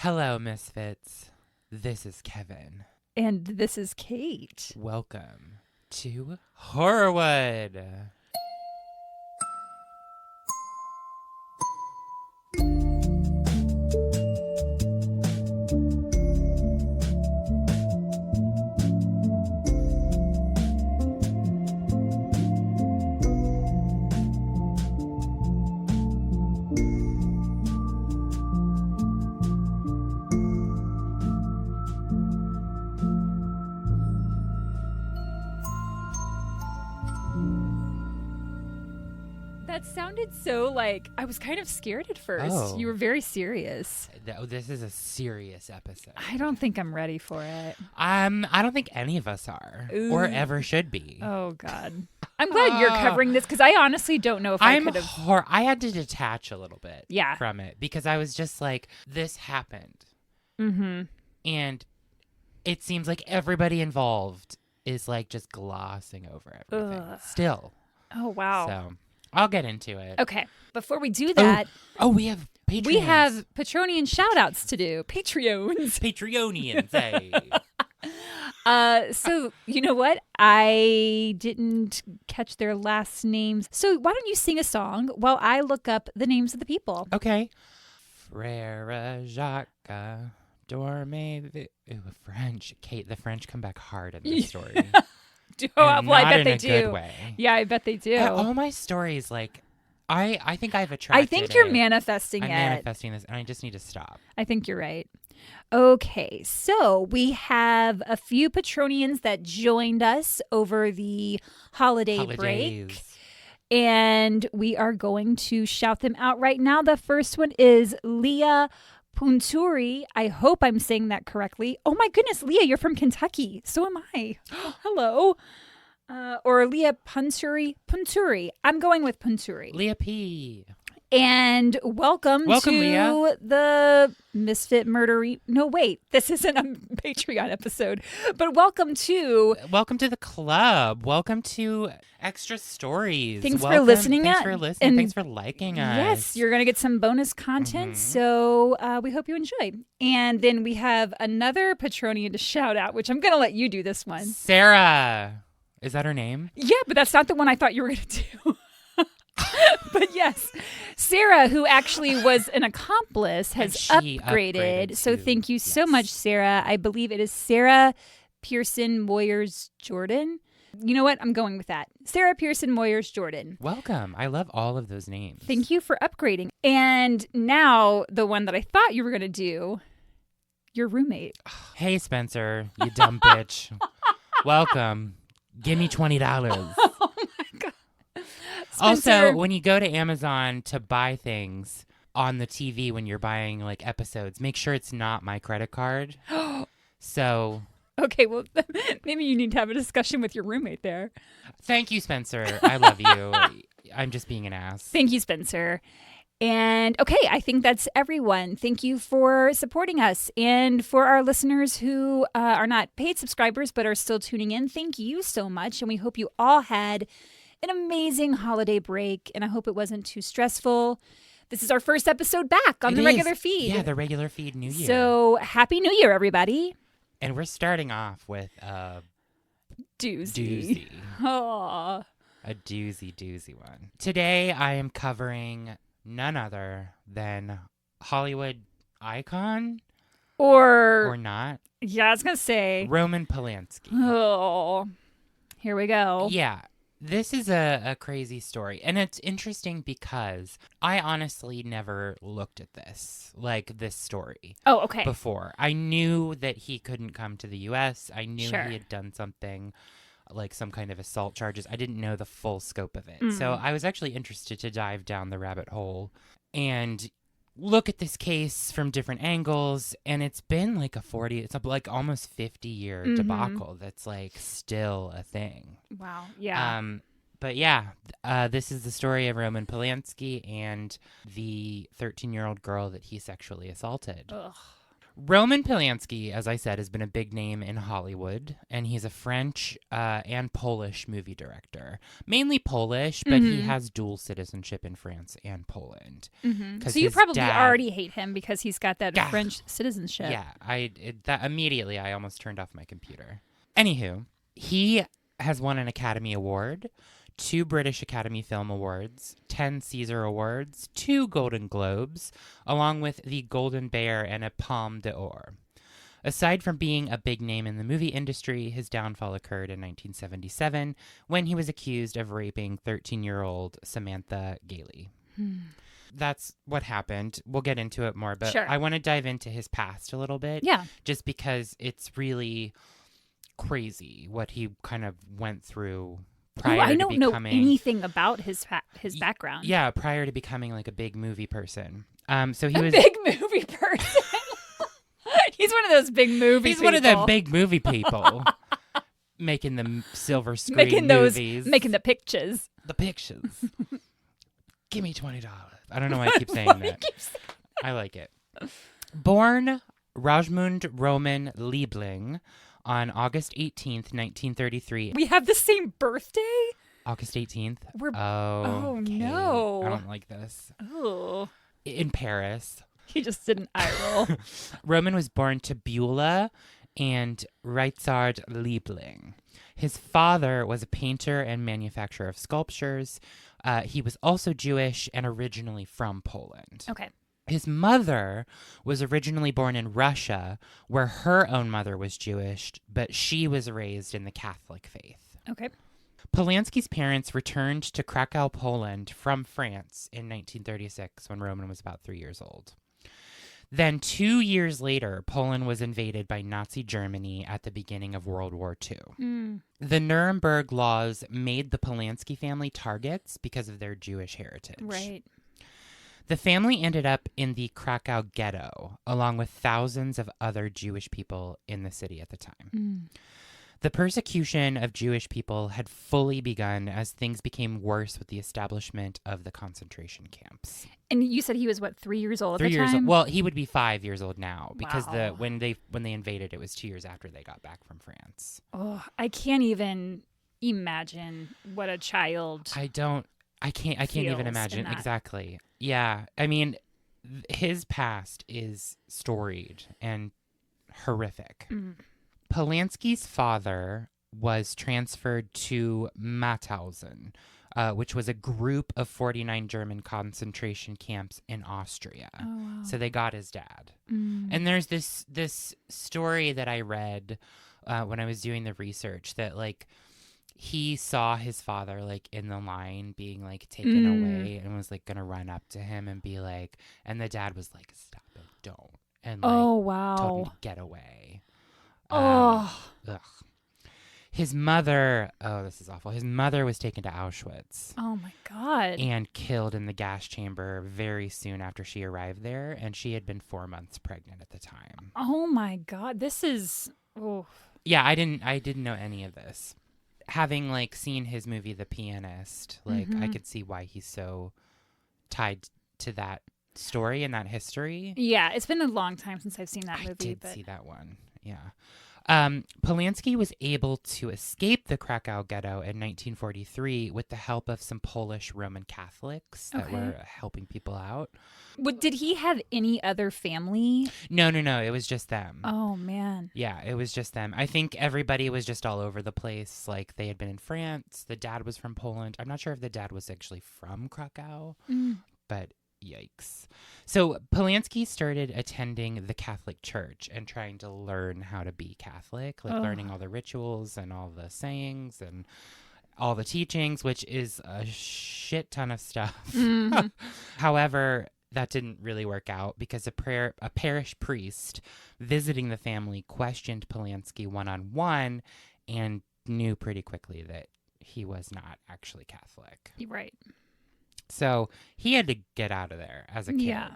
Hello, Misfits. This is Kevin. And this is Kate. Welcome to Horrorwood. That sounded so I was kind of scared at first. Oh. You were very serious. This is a serious episode. I don't think I'm ready for it. I don't think any of us are or ever should be. Oh, God. I'm glad you're covering this because I honestly don't know if I could have. I had to detach a little bit Yeah. from it because I was just like, this happened. Mm-hmm. And it seems like everybody involved is just glossing over everything. Ugh. Still. Oh, wow. So I'll get into it. Okay. Before we do that. Oh, we have Patreons. We have Patronian shout-outs to do. Patreons. Patreonians, hey. So, you know what? I didn't catch their last names. So why don't you sing a song while I look up the names of the people? Okay. Frere Jacques Dorme. Ooh, French. Kate, the French come back hard in this story. Well, I bet in they a do. Good way. Yeah, I bet they do. All my stories, I think I've attracted I think you're it. manifesting I'm it. manifesting this, and I just need to stop. I think you're right. Okay, so we have a few Patronians that joined us over the holiday break. Holidays. And we are going to shout them out right now. The first one is Leah Punturi. I hope I'm saying that correctly. Oh my goodness, Leah, you're from Kentucky. So am I. Hello. Or Leah Punturi. I'm going with Punturi. Leah P. And welcome to Leah. the Misfit Murdery. No, wait, this isn't a Patreon episode, but welcome to the club. Welcome to Extra Stories. Thanks for listening. Thanks for listening. Thanks for liking us. Yes, you're going to get some bonus content, so we hope you enjoy. And then we have another Patronian to shout out, which I'm going to let you do this one. Sarah. Is that her name? Yeah, but that's not the one I thought you were going to do. But yes, Sarah, who actually was an accomplice, has upgraded. So thank you so much, Sarah. I believe it is Sarah Pearson Moyers Jordan. You know what? I'm going with that. Sarah Pearson Moyers Jordan. Welcome. I love all of those names. Thank you for upgrading. And now the one that I thought you were going to do, your roommate. Hey, Spencer, you dumb bitch. Welcome. Give me $20. Oh my God. Also, Spencer. when you go to Amazon to buy things on the TV when you're buying episodes, make sure it's not my credit card. So. Okay, well, maybe you need to have a discussion with your roommate there. Thank you, Spencer. I love you. I'm just being an ass. Thank you, Spencer. And okay, I think that's everyone. Thank you for supporting us. And for our listeners who are not paid subscribers but are still tuning in, thank you so much. And we hope you all had an amazing holiday break. And I hope it wasn't too stressful. This is our first episode back on the regular feed. Yeah, the regular feed, New Year. So happy New Year, everybody. And we're starting off with a doozy. Aww. A doozy one. Today I am covering none other than Hollywood icon or not. Yeah, I was going to say Roman Polanski. Oh, here we go. Yeah, this is a crazy story. And it's interesting because I honestly never looked at this story. Oh, okay. Before. I knew that he couldn't come to the U.S. I knew Sure. he had done something some kind of assault charges. I didn't know the full scope of it. So I was actually interested to dive down the rabbit hole and look at this case from different angles. And it's been it's almost 50-year debacle that's still a thing. Wow. Yeah. But yeah, this is the story of Roman Polanski and the 13-year-old girl that he sexually assaulted. Ugh. Roman Polanski, as I said, has been a big name in Hollywood, and he's a French and Polish movie director. Mainly Polish, but he has dual citizenship in France and Poland. So you probably already hate him because he's got that French citizenship. Yeah, immediately I almost turned off my computer. Anywho, he has won an Academy Award, 2 British Academy Film Awards, 10 Caesar Awards, 2 Golden Globes, along with the Golden Bear and a Palme d'Or. Aside from being a big name in the movie industry, his downfall occurred in 1977 when he was accused of raping 13-year-old Samantha Gailey. That's what happened. We'll get into it more, but I want to dive into his past a little bit. Yeah. Just because it's really crazy what he kind of went through prior I to don't becoming... know anything about his background. Yeah, prior to becoming like a big movie person. So he was big movie person. He's one of those big movie people. He's one of the big movie people. Making the silver screen movies. Making the pictures. The pictures. Give me $20. I don't know why I keep saying that. I like it. Born Rajmund Roman Liebling on August 18th, 1933. We have the same birthday? August 18th? Oh, okay. no. I don't like this. Oh. In Paris. He just did an eye roll. Roman was born to Beulah and Reitzard Liebling. His father was a painter and manufacturer of sculptures. He was also Jewish and originally from Poland. Okay. His mother was originally born in Russia, where her own mother was Jewish, but she was raised in the Catholic faith. Okay. Polanski's parents returned to Krakow, Poland from France in 1936 when Roman was about 3 years old. Then 2 years later, Poland was invaded by Nazi Germany at the beginning of World War II. The Nuremberg laws made the Polanski family targets because of their Jewish heritage. Right. The family ended up in the Krakow ghetto, along with thousands of other Jewish people in the city at the time. The persecution of Jewish people had fully begun as things became worse with the establishment of the concentration camps. And you said he was, 3 years old at 3 the years time? old. Well, he would be 5 years old now because Wow. when they invaded, it was 2 years after they got back from France. Oh, I can't even imagine what a child I can't even feels imagine. in that. Exactly. Yeah. I mean, his past is storied and horrific. Polanski's father was transferred to Mauthausen, which was a group of 49 German concentration camps in Austria. Oh, wow. So they got his dad. And there's this story that I read when I was doing the research that like he saw his father like in the line being like taken away and was like gonna run up to him and be like, and the dad was like, "Stop it, don't," and like told him to get away. Ugh. His mother, this is awful. His mother was taken to Auschwitz. Oh my God. And killed in the gas chamber very soon after she arrived there, and she had been 4 months pregnant at the time. Oh my God. This is Yeah, I didn't know any of this. Having like seen his movie The Pianist, like I could see why he's so tied to that story and that history. Yeah, it's been a long time since I've seen that movie. I did see that one. Yeah. Polanski was able to escape the Krakow ghetto in 1943 with the help of some Polish Roman Catholics that were helping people out. Did he have any other family? No. It was just them. Oh, man. Yeah, it was just them. I think everybody was just all over the place. Like, they had been in France. The dad was from Poland. I'm not sure if the dad was actually from Krakow, but yikes. So Polanski started attending the Catholic Church and trying to learn how to be Catholic, like learning all the rituals and all the sayings and all the teachings, which is a shit ton of stuff. However, that didn't really work out because a parish priest visiting the family questioned Polanski one-on-one and knew pretty quickly that he was not actually Catholic. Right. So he had to get out of there as a kid. Yeah.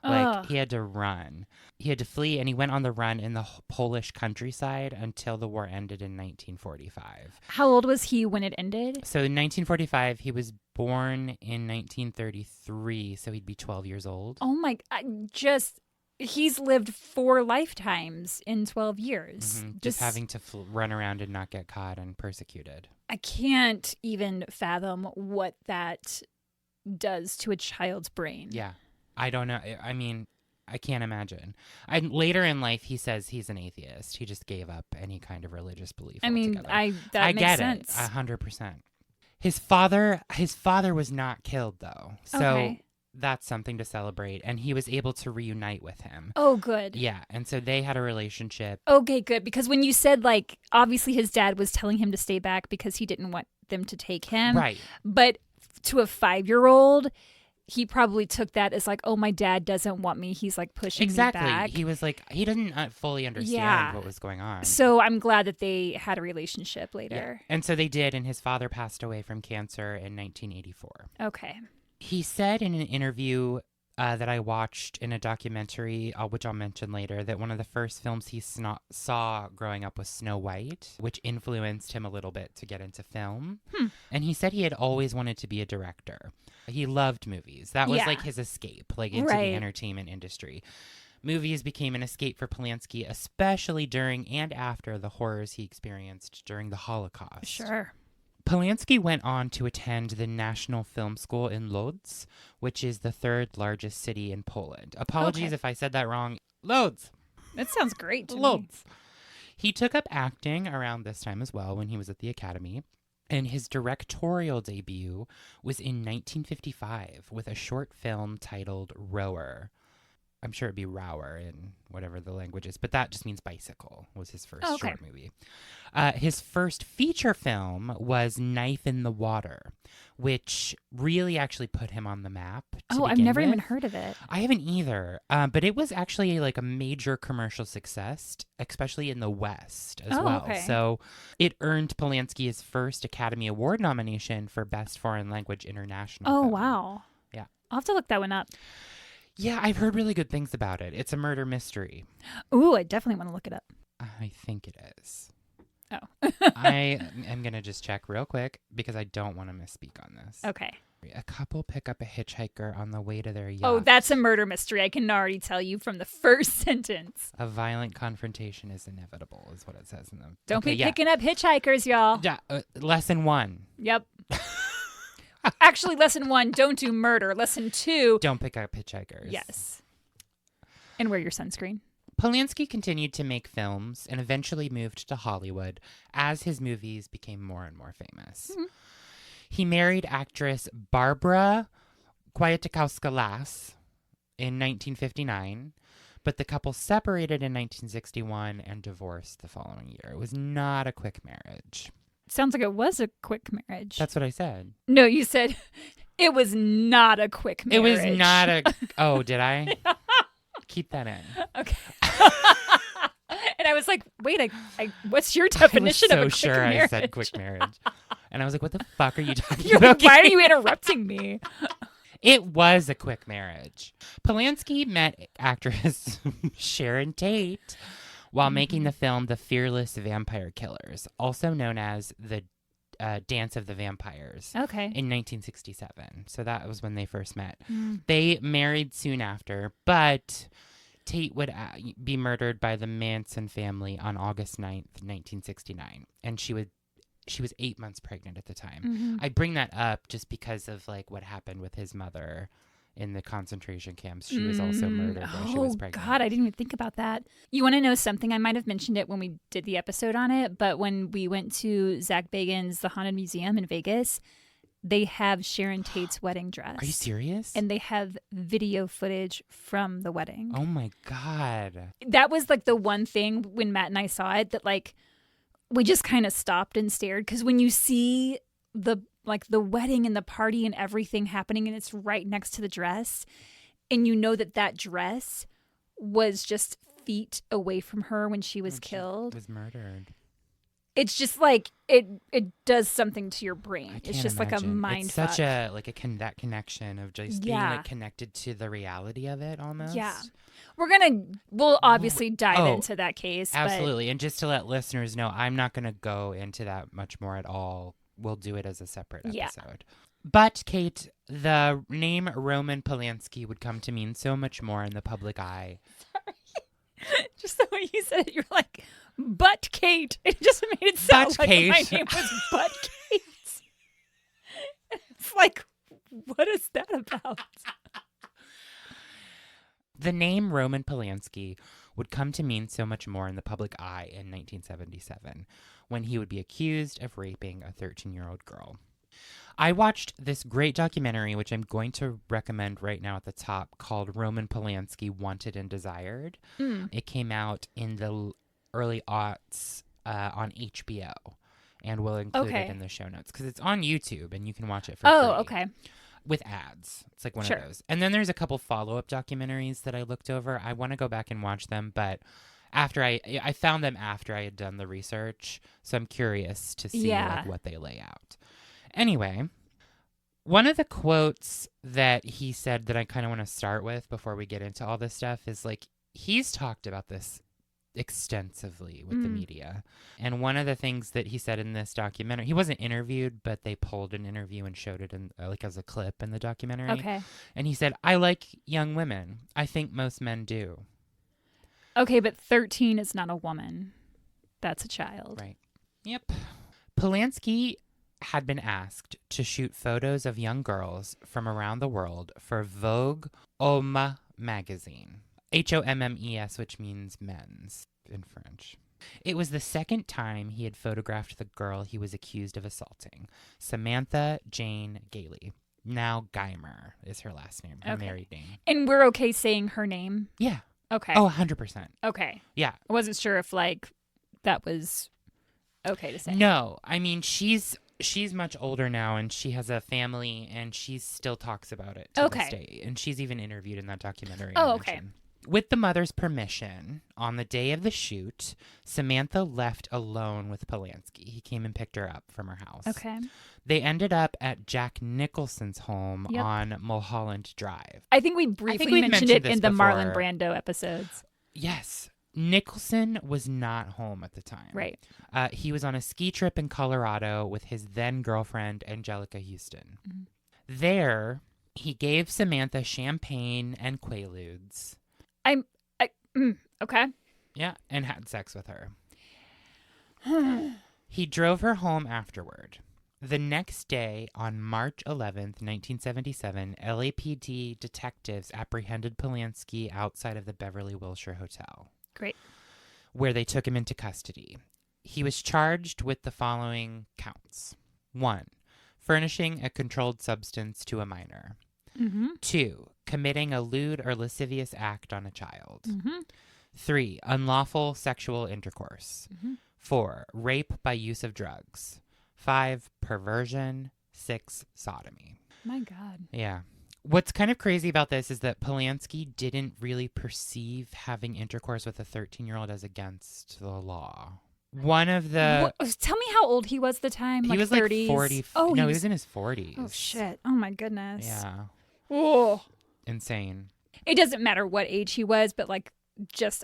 Like, he had to run. He had to flee, and he went on the run in the Polish countryside until the war ended in 1945. How old was he when it ended? So in 1945, he was born in 1933, so he'd be 12 years old. Oh, my. he's lived 4 lifetimes in 12 years. Just having to run around and not get caught and persecuted. I can't even fathom what that does to a child's brain. Yeah. I don't know. I mean, I can't imagine. Later in life, he says he's an atheist. He just gave up any kind of religious belief altogether. I get makes sense. it 100%. His father was not killed, though. So that's something to celebrate. And he was able to reunite with him. Oh, good. Yeah. And so they had a relationship. Okay, good. Because when you said, like, obviously his dad was telling him to stay back because he didn't want them to take him. Right. But to a 5-year-old, he probably took that as like, oh, my dad doesn't want me. He's like pushing me back. He was like, he didn't fully understand what was going on. So I'm glad that they had a relationship later. Yeah. And so they did. And his father passed away from cancer in 1984. Okay. He said in an interview that I watched in a documentary, which I'll mention later, that one of the first films he saw growing up was Snow White, which influenced him a little bit to get into film. And he said he had always wanted to be a director. He loved movies. That was like his escape, like into the entertainment industry. Movies became an escape for Polanski, especially during and after the horrors he experienced during the Holocaust. Sure. Polanski went on to attend the National Film School in Lodz, which is the 3rd largest city in Poland. Apologies if I said that wrong. Lodz. That sounds great to me. Lodz. He took up acting around this time as well when he was at the academy. And his directorial debut was in 1955 with a short film titled Rower. I'm sure it'd be Rower in whatever the language is, but that just means bicycle was his first short movie. His first feature film was Knife in the Water, which really actually put him on the map. I've never even heard of it. I haven't either, but it was actually like a major commercial success, especially in the West as well. Okay. So it earned Polanski his first Academy Award nomination for Best Foreign Language International Oh, Film. wow. Yeah. I'll have to look that one up. Yeah, I've heard really good things about it. It's a murder mystery. Ooh, I definitely want to look it up. I think it is. Oh. I am going to just check real quick because I don't want to misspeak on this. Okay. A couple pick up a hitchhiker on the way to their yacht. Oh, that's a murder mystery. I can already tell you from the first sentence. A violent confrontation is inevitable, is what it says in them. Don't be picking up hitchhikers, y'all. Yeah, lesson 1. Yep. Actually, lesson 1, don't do murder. Lesson 2, don't pick up hitchhikers. Yes. And wear your sunscreen. Polanski continued to make films and eventually moved to Hollywood as his movies became more and more famous. Mm-hmm. He married actress Barbara Kwiatkowska-Lass in 1959, but the couple separated in 1961 and divorced the following year. It was not a quick marriage. Sounds like it was a quick marriage. That's what I said. No, you said it was not a quick marriage. It was not a... Oh, did I? Keep that in. Okay. And I was like, wait, what's your definition of a quick marriage? I was so sure I said quick marriage. And I was like, what the fuck are you talking about? Why are you interrupting me? It was a quick marriage. Polanski met actress Sharon Tate while making the film The Fearless Vampire Killers, also known as The Dance of the Vampires, okay, in 1967. So that was when they first met. They married soon after, but Tate would be murdered by the Manson family on August 9th, 1969. And she was 8 months pregnant at the time. Mm-hmm. I bring that up just because of like what happened with his mother in the concentration camps. She was also murdered when she was pregnant. Oh, God, I didn't even think about that. You want to know something? I might have mentioned it when we did the episode on it, but when we went to Zach Bagans' The Haunted Museum in Vegas, they have Sharon Tate's wedding dress. Are you serious? And they have video footage from the wedding. Oh, my God. That was like the one thing when Matt and I saw it that like we just kind of stopped and stared, because when you see the wedding and the party and everything happening and it's right next to the dress, and you know that dress was just feet away from her when she was killed. She was murdered. It's just like it does something to your brain. It's just imagine. like a mind it's fuck. Such a that connection of just being like connected to the reality of it almost. Yeah. We'll obviously dive into that case. Absolutely. But... And just to let listeners know, I'm not going to go into that much more at all. We'll do it as a separate episode. Yeah. But, Kate, the name Roman Polanski would come to mean so much more in the public eye when you said it, you're like, but Kate. It just made it sound But like Kate. my name was But Kate. It's like, what is that about? The name Roman Polanski would come to mean so much more in the public eye in 1977, when he would be accused of raping a 13-year-old girl. I watched this great documentary, which I'm going to recommend right now at the top, called Roman Polanski, Wanted and Desired. It came out in the early aughts on HBO, and we'll include it in the show notes, because it's on YouTube, and you can watch it for free. Oh, okay. With ads. It's like one Sure. of those. And then there's a couple follow-up documentaries that I looked over. I want to go back and watch them, but after I found them after I had done the research, so I'm curious to see like what they lay out. Anyway, one of the quotes that he said that I kind of want to start with before we get into all this stuff is like, he's talked about this extensively with the media. And one of the things that he said in this documentary, he wasn't interviewed, but they pulled an interview and showed it in like as a clip in the documentary. Okay. And he said, I like young women. I think most men do. Okay, but 13 is not a woman. That's a child. Right. Yep. Polanski had been asked to shoot photos of young girls from around the world for Vogue Homme magazine. HOMMES, which means men's in French. It was the second time he had photographed the girl he was accused of assaulting, Samantha Jane Gailey. Now Geimer is her last name, her married name. And we're okay saying her name? Yeah. Okay. Oh, 100%. Okay. Yeah. I wasn't sure if like that was okay to say. No, I mean, she's much older now, and she has a family, and she still talks about it to this day. And she's even interviewed in that documentary. Oh, okay. With the mother's permission, on the day of the shoot, Samantha left alone with Polanski. He came and picked her up from her house. Okay. They ended up at Jack Nicholson's home on Mulholland Drive. I think we briefly mentioned it in the Marlon Brando episodes. Yes. Nicholson was not home at the time. Right. He was on a ski trip in Colorado with his then-girlfriend, Angelica Houston. Mm-hmm. There, he gave Samantha champagne and Quaaludes. Okay. Yeah, and had sex with her. He drove her home afterward. The next day, on March 11th, 1977, LAPD detectives apprehended Polanski outside of the Beverly Wilshire Hotel. Great. Where they took him into custody. He was charged with the following counts. 1, furnishing a controlled substance to a minor. Mm-hmm. 2, committing a lewd or lascivious act on a child. Mm-hmm. 3, unlawful sexual intercourse. Mm-hmm. 4, rape by use of drugs. 5, perversion. 6, sodomy. My God. Yeah. What's kind of crazy about this is that Polanski didn't really perceive having intercourse with a 13-year-old as against the law. One of the... Tell me how old he was at the time. He was 30s? like 40. Oh, no, he was in his 40s. Oh, shit. Oh, my goodness. Yeah. Oh. Insane. It doesn't matter what age he was, but like,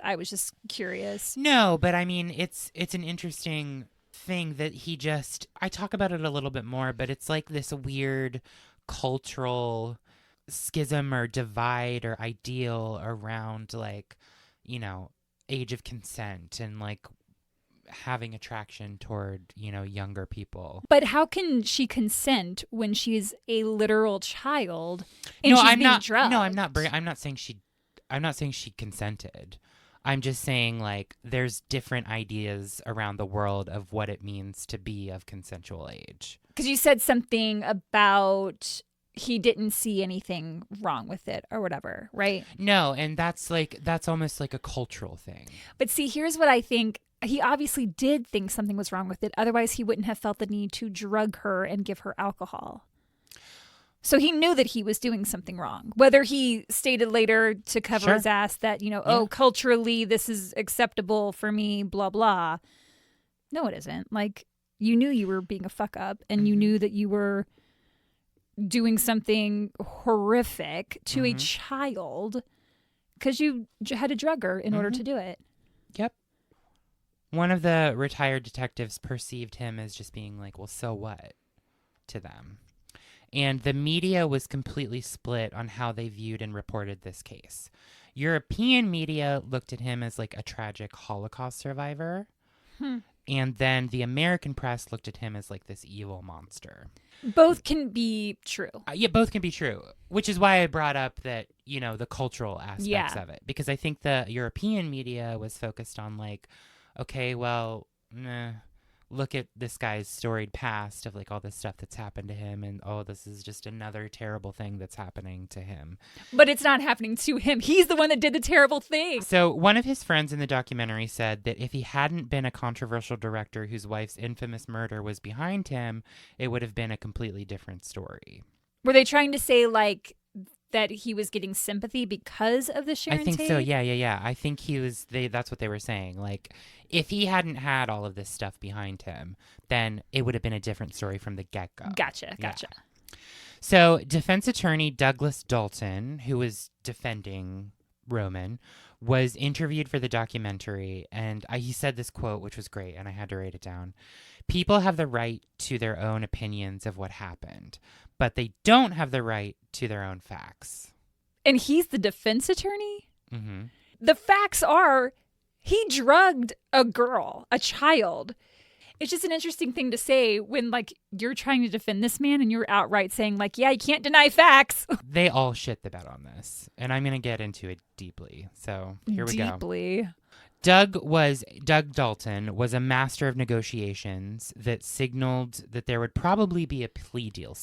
I was just curious. No, but I mean, it's an interesting thing that he just... I talk about it a little bit more, but it's like this weird cultural schism or divide or ideal around like, you know, age of consent and like having attraction toward, you know, younger people. But how can she consent when she's a literal child and she's being drugged? No, I'm not saying she consented. I'm just saying like there's different ideas around the world of what it means to be of consensual age. Because you said something about he didn't see anything wrong with it or whatever, right? No, and that's almost like a cultural thing. But see, here's what I think. He obviously did think something was wrong with it. Otherwise, he wouldn't have felt the need to drug her and give her alcohol. So he knew that he was doing something wrong. Whether he stated later to cover his ass that, you know, oh, culturally, this is acceptable for me, blah, blah. No, it isn't. Like, you knew you were being a fuck up and you knew that you were doing something horrific to a child because you had to drug her in order to do it. Yep. One of the retired detectives perceived him as just being like, well, so what to them? And the media was completely split on how they viewed and reported this case. European media looked at him as like a tragic Holocaust survivor. And then the American press looked at him as like this evil monster. Both can be true. Yeah, both can be true, which is why I brought up that, you know, the cultural aspects of it. Because I think the European media was focused on like, okay, well, look at this guy's storied past of like all this stuff that's happened to him. And, oh, this is just another terrible thing that's happening to him. But it's not happening to him. He's the one that did the terrible thing. So one of his friends in the documentary said that if he hadn't been a controversial director whose wife's infamous murder was behind him, it would have been a completely different story. Were they trying to say like that he was getting sympathy because of the Sharon I think Tate? so. Yeah. I think he was. That's what they were saying. Like, if he hadn't had all of this stuff behind him, then it would have been a different story from the get-go. Gotcha. Yeah. So, defense attorney Douglas Dalton, who was defending Roman, was interviewed for the documentary, and he said this quote, which was great, and I had to write it down. People have the right to their own opinions of what happened, but they don't have the right to their own facts. And he's the defense attorney? Mm-hmm. The facts are he drugged a girl, a child. It's just an interesting thing to say when, like, you're trying to defend this man and you're outright saying, like, yeah, you can't deny facts. They all shit the bed on this, and I'm going to get into it deeply. So here we go. Deeply. Doug Dalton was a master of negotiations that signaled that there would probably be a plea deal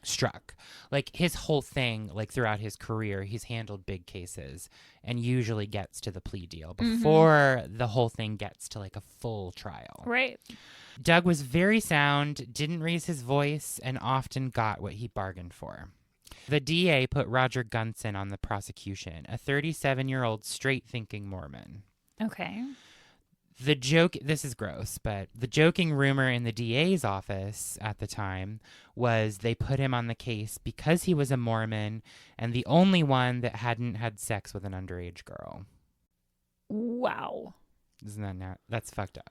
struck. Like his whole thing, like throughout his career, he's handled big cases and usually gets to the plea deal before the whole thing gets to like a full trial. Right. Doug was very sound, didn't raise his voice, and often got what he bargained for. The DA put Roger Gunson on the prosecution, a 37-year-old straight-thinking Mormon. Okay. This is gross, but the joking rumor in the DA's office at the time was they put him on the case because he was a Mormon and the only one that hadn't had sex with an underage girl. Wow. Isn't that that's fucked up?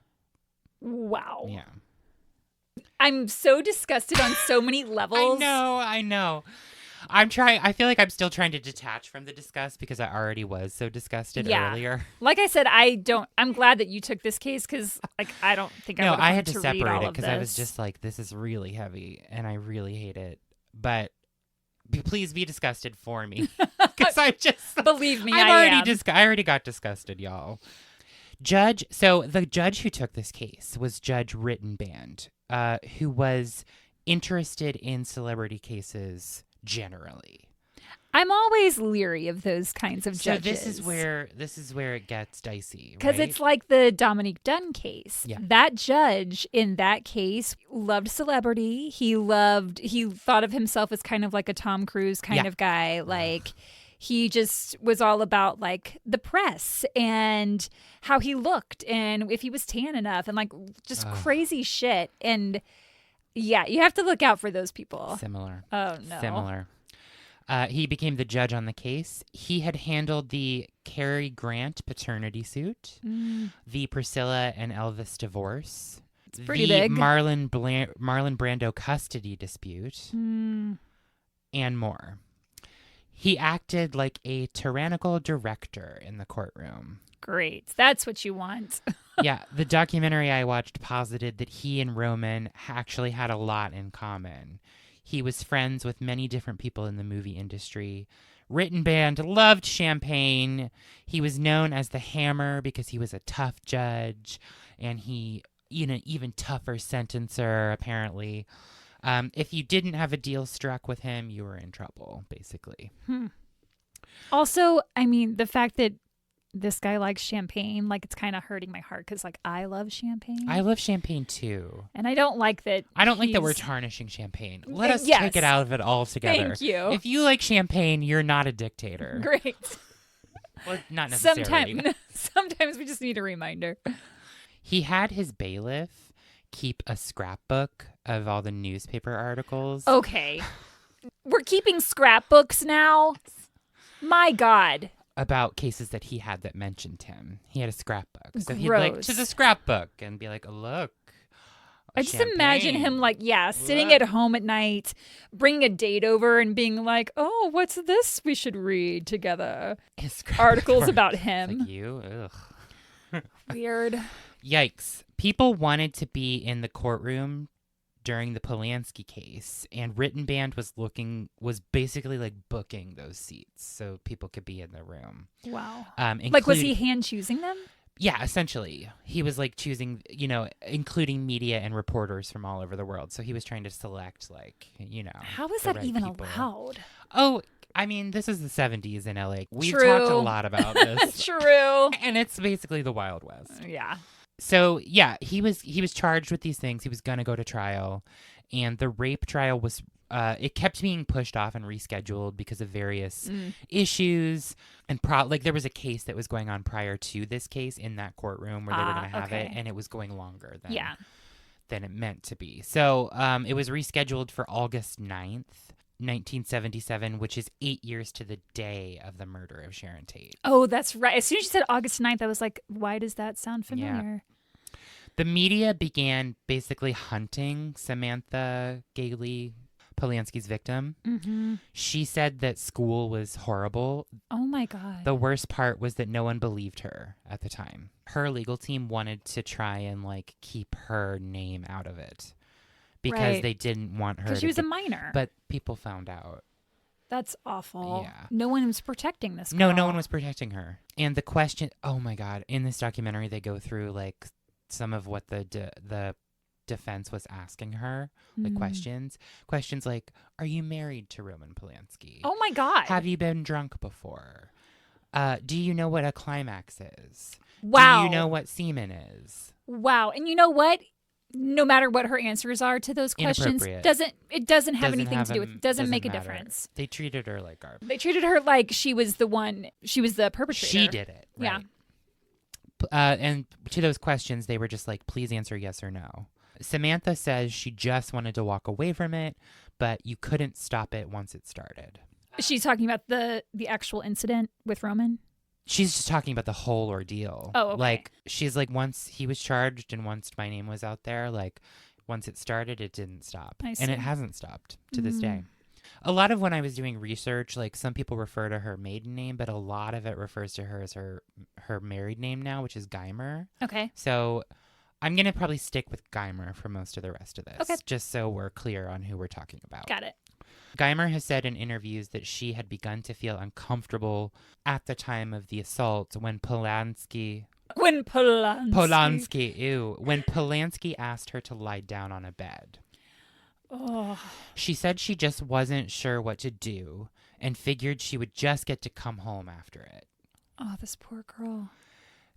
Wow. Yeah. I'm so disgusted on so many levels. I know. I feel like I'm still trying to detach from the disgust because I already was so disgusted earlier. Like I said, I'm glad that you took this case because like I don't think I would have I had to read separate all it of because I was this. just like, this is really heavy and I really hate it. But please be disgusted for me because I just Believe me, I already got disgusted, y'all. The judge who took this case was Judge Rittenband, who was interested in celebrity cases generally. I'm always leery of those kinds of judges. So this is where it gets dicey, because right? it's like the Dominique Dunn case. Yeah. That judge in that case loved celebrity. He thought of himself as kind of like a Tom Cruise kind of guy. Like he just was all about like the press and how he looked and if he was tan enough and like just crazy shit. And yeah, you have to look out for those people. Similar. Oh, no. Similar. He became the judge on the case. He had handled the Cary Grant paternity suit, the Priscilla and Elvis divorce, pretty the big. Marlon Brando custody dispute, and more. He acted like a tyrannical director in the courtroom. Great. That's what you want. Yeah, the documentary I watched posited that he and Roman actually had a lot in common. He was friends with many different people in the movie industry. Rittenband loved champagne. He was known as the Hammer because he was a tough judge, and he, even tougher sentencer, apparently. If you didn't have a deal struck with him, you were in trouble, basically. Also, I mean, the fact that this guy likes champagne, like it's kind of hurting my heart because like I love champagne. I love champagne too. And I don't like that. I don't like that we're tarnishing champagne. Let us take it out of it altogether. Thank you. If you like champagne, you're not a dictator. Great. Well, not necessarily. Sometimes we just need a reminder. He had his bailiff keep a scrapbook of all the newspaper articles. Okay. We're keeping scrapbooks now? My God. About cases that he had that mentioned him. He had a scrapbook. So he'd Gross. to the scrapbook and be like, look, I just imagine him sitting at home at night, bringing a date over and being like, oh, what's this we should read together? Articles about him. It's like you? Ugh. Weird. Yikes. People wanted to be in the courtroom during the Polanski case, and Written Band was basically like booking those seats so people could be in the room. Wow. Was he hand choosing them? Yeah, essentially. He was like choosing, including media and reporters from all over the world. So he was trying to select How is that even allowed? Oh, I mean, this is the 70s in LA. We've True. talked a lot about this. True. And it's basically the Wild West. Yeah. So, yeah, he was charged with these things. He was going to go to trial. And the rape trial was, it kept being pushed off and rescheduled because of various issues. And there was a case that was going on prior to this case in that courtroom where they were going to have it. And it was going longer than it meant to be. So it was rescheduled for August 9th. 1977, which is 8 years to the day of the murder of Sharon Tate. Oh, that's right. As soon as you said August 9th, I was like, why does that sound familiar? Yeah. The media began basically hunting Samantha Gailey, Polanski's victim. Mm-hmm. She said that school was horrible. Oh, my God. The worst part was that no one believed her at the time. Her legal team wanted to try and keep her name out of it. Because they didn't want her. Because she was a minor. But people found out. That's awful. Yeah. No one was protecting this girl. No one was protecting her. And the question, oh my God, in this documentary, they go through some of what the defense was asking her, questions. Questions like, are you married to Roman Polanski? Oh my God. Have you been drunk before? Do you know what a climax is? Wow. Do you know what semen is? Wow. And you know what? No matter what her answers are to those questions, it doesn't have anything to do with it. Doesn't make a difference. They treated her like garbage. They treated her like she was the perpetrator. She did it. Right? Yeah. And to those questions, they were just like, please answer yes or no. Samantha says she just wanted to walk away from it, but you couldn't stop it once it started. She's talking about the actual incident with Roman? She's just talking about the whole ordeal. Oh, okay. She's like, once he was charged and once my name was out there, once it started, it didn't stop. I see. And it hasn't stopped to this day. A lot of when I was doing research, some people refer to her maiden name, but a lot of it refers to her as her married name now, which is Geimer. Okay. So I'm going to probably stick with Geimer for most of the rest of this. Okay. Just so we're clear on who we're talking about. Got it. Geimer has said in interviews that she had begun to feel uncomfortable at the time of the assault when Polanski, when Polanski asked her to lie down on a bed. Oh. She said she just wasn't sure what to do and figured she would just get to come home after it. Oh, this poor girl.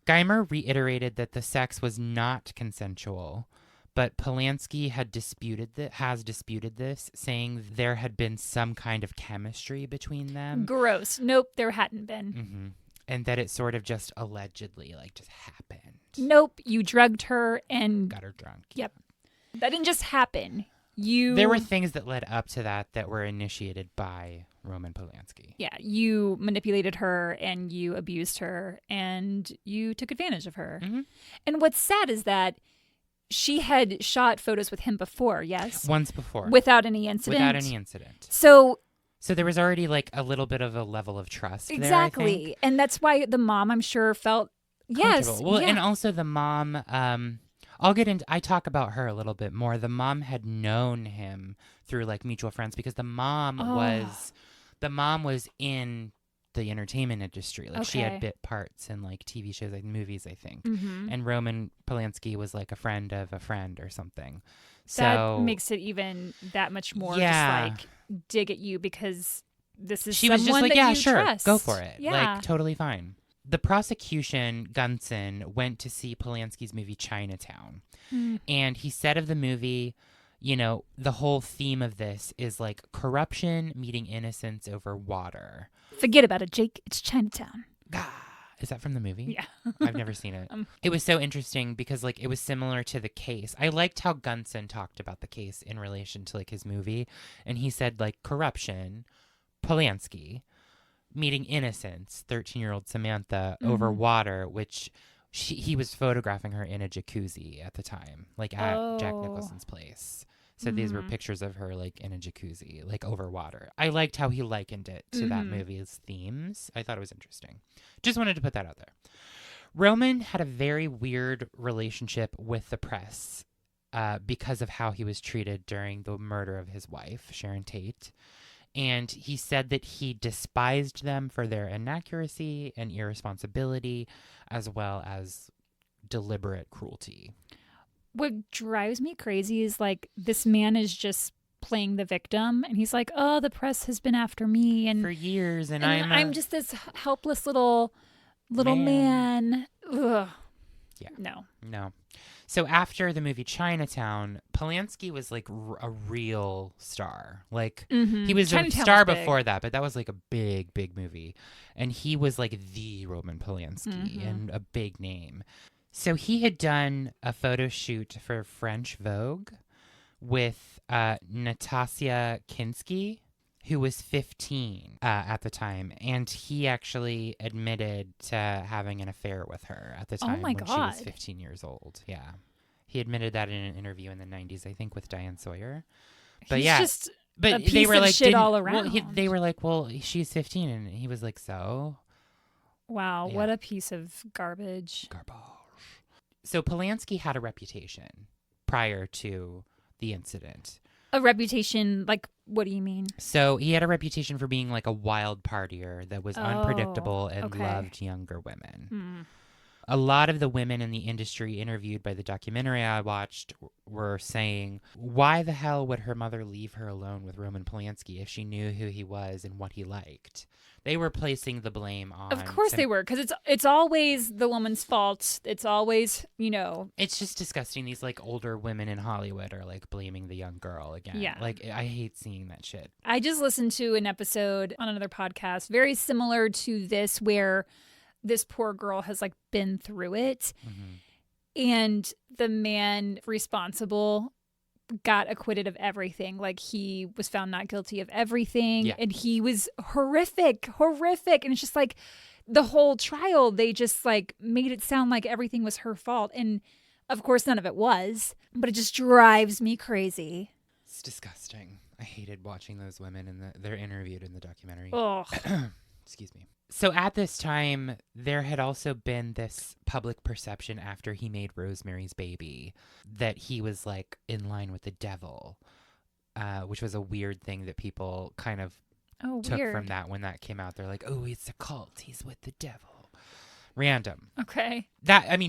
Geimer reiterated that the sex was not consensual, but Polanski has disputed this, saying there had been some kind of chemistry between them. Gross. Nope, there hadn't been. Mm-hmm. And that it sort of just allegedly, just happened. Nope, you drugged her and... got her drunk. Yep. That didn't just happen. There were things that led up to that were initiated by Roman Polanski. Yeah, you manipulated her and you abused her and you took advantage of her. Mm-hmm. And what's sad is that she had shot photos with him before, yes? Once before. Without any incident? Without any incident. So there was already a little bit of a level of trust exactly. there, I think. And that's why the mom, I'm sure, felt, yes. Well, yeah. And also the mom, I talk about her a little bit more. The mom had known him through mutual friends because the mom was in the entertainment industry. She had bit parts in TV shows, movies, I think. Mm-hmm. And Roman Polanski was a friend of a friend or something. That makes it even that much more just dig at you because this is someone was just that yeah, you sure, trust. go for it. Yeah. Totally fine. The prosecution, Gunson, went to see Polanski's movie Chinatown. And he said of the movie, the whole theme of this is corruption meeting innocence over water. Forget about it, Jake. It's Chinatown. Is that from the movie? Yeah. I've never seen it. It was so interesting because it was similar to the case. I liked how Gunson talked about the case in relation to his movie. And he said corruption, Polanski, meeting innocence, 13-year-old Samantha, over water, which he was photographing her in a jacuzzi at the time, like at Jack Nicholson's place. So these were pictures of her like in a jacuzzi, like over water. I liked how he likened it to that movie's themes. I thought it was interesting. Just wanted to put that out there. Roman had a very weird relationship with the press because of how he was treated during the murder of his wife, Sharon Tate. And he said that he despised them for their inaccuracy and irresponsibility, as well as deliberate cruelty. What drives me crazy is like this man is just playing the victim, and he's like, "Oh, the press has been after me, and for years, and I'm just this helpless little man." Ugh. Yeah. No. So after the movie Chinatown, Polanski was like a real star. Like he was a star before that, but that was like a big, big movie. And he was like the Roman Polanski and a big name. So he had done a photo shoot for French Vogue with Natasha Kinski, who was 15 at the time. And he actually admitted to having an affair with her at the time when she was 15 years old. Yeah. He admitted that in an interview in the 90s, I think, with Diane Sawyer. But He's yeah. just but a piece they were of like, shit all around. Well, they were like, well, she's 15. And he was like, so? Wow, Yeah. what a piece of garbage. So Polanski had a reputation prior to the incident. A reputation, like, what do you mean? So he had a reputation for being like a wild partier that was unpredictable and okay. loved younger women. A lot of the women in the industry interviewed by the documentary I watched were saying, why the hell would her mother leave her alone with Roman Polanski if she knew who he was and what he liked? They were placing the blame on... Of course they were, because it's always the woman's fault. It's always, It's just disgusting. These, like, older women in Hollywood are, like, blaming the young girl again. Yeah. Like, I hate seeing that shit. I just listened to an episode on another podcast very similar to this where this poor girl has, like, been through it. And the man responsible got acquitted of everything. Like, he was found not guilty of everything. Yeah. And he was horrific. And it's just like the whole trial, they just like made it sound like everything was her fault. And of course, none of it was, but it just drives me crazy. It's disgusting. I hated watching those women and they're interviewed in the documentary. Oh, Excuse me. So at this time, there had also been this public perception after he made Rosemary's Baby that he was like in line with the devil, which was a weird thing that people kind of took from that when that came out. They're like, oh, it's a cult. He's with the devil. Random. Okay.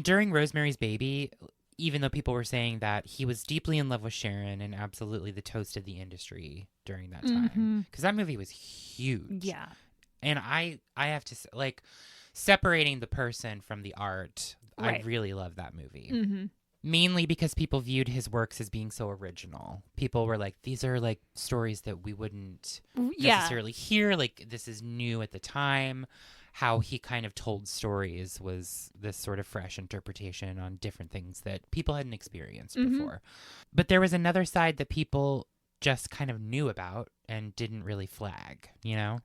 During Rosemary's Baby, even though people were saying that he was deeply in love with Sharon and absolutely the toast of the industry during that time. Because that movie was huge. Yeah. And I have to say, like, separating the person from the art, Right. I really love that movie. Mainly because people viewed his works as being so original. People were like, these are, like, stories that we wouldn't necessarily hear. Like, this is new at the time. How he kind of told stories was this sort of fresh interpretation on different things that people hadn't experienced before. But there was another side that people just kind of knew about and didn't really flag,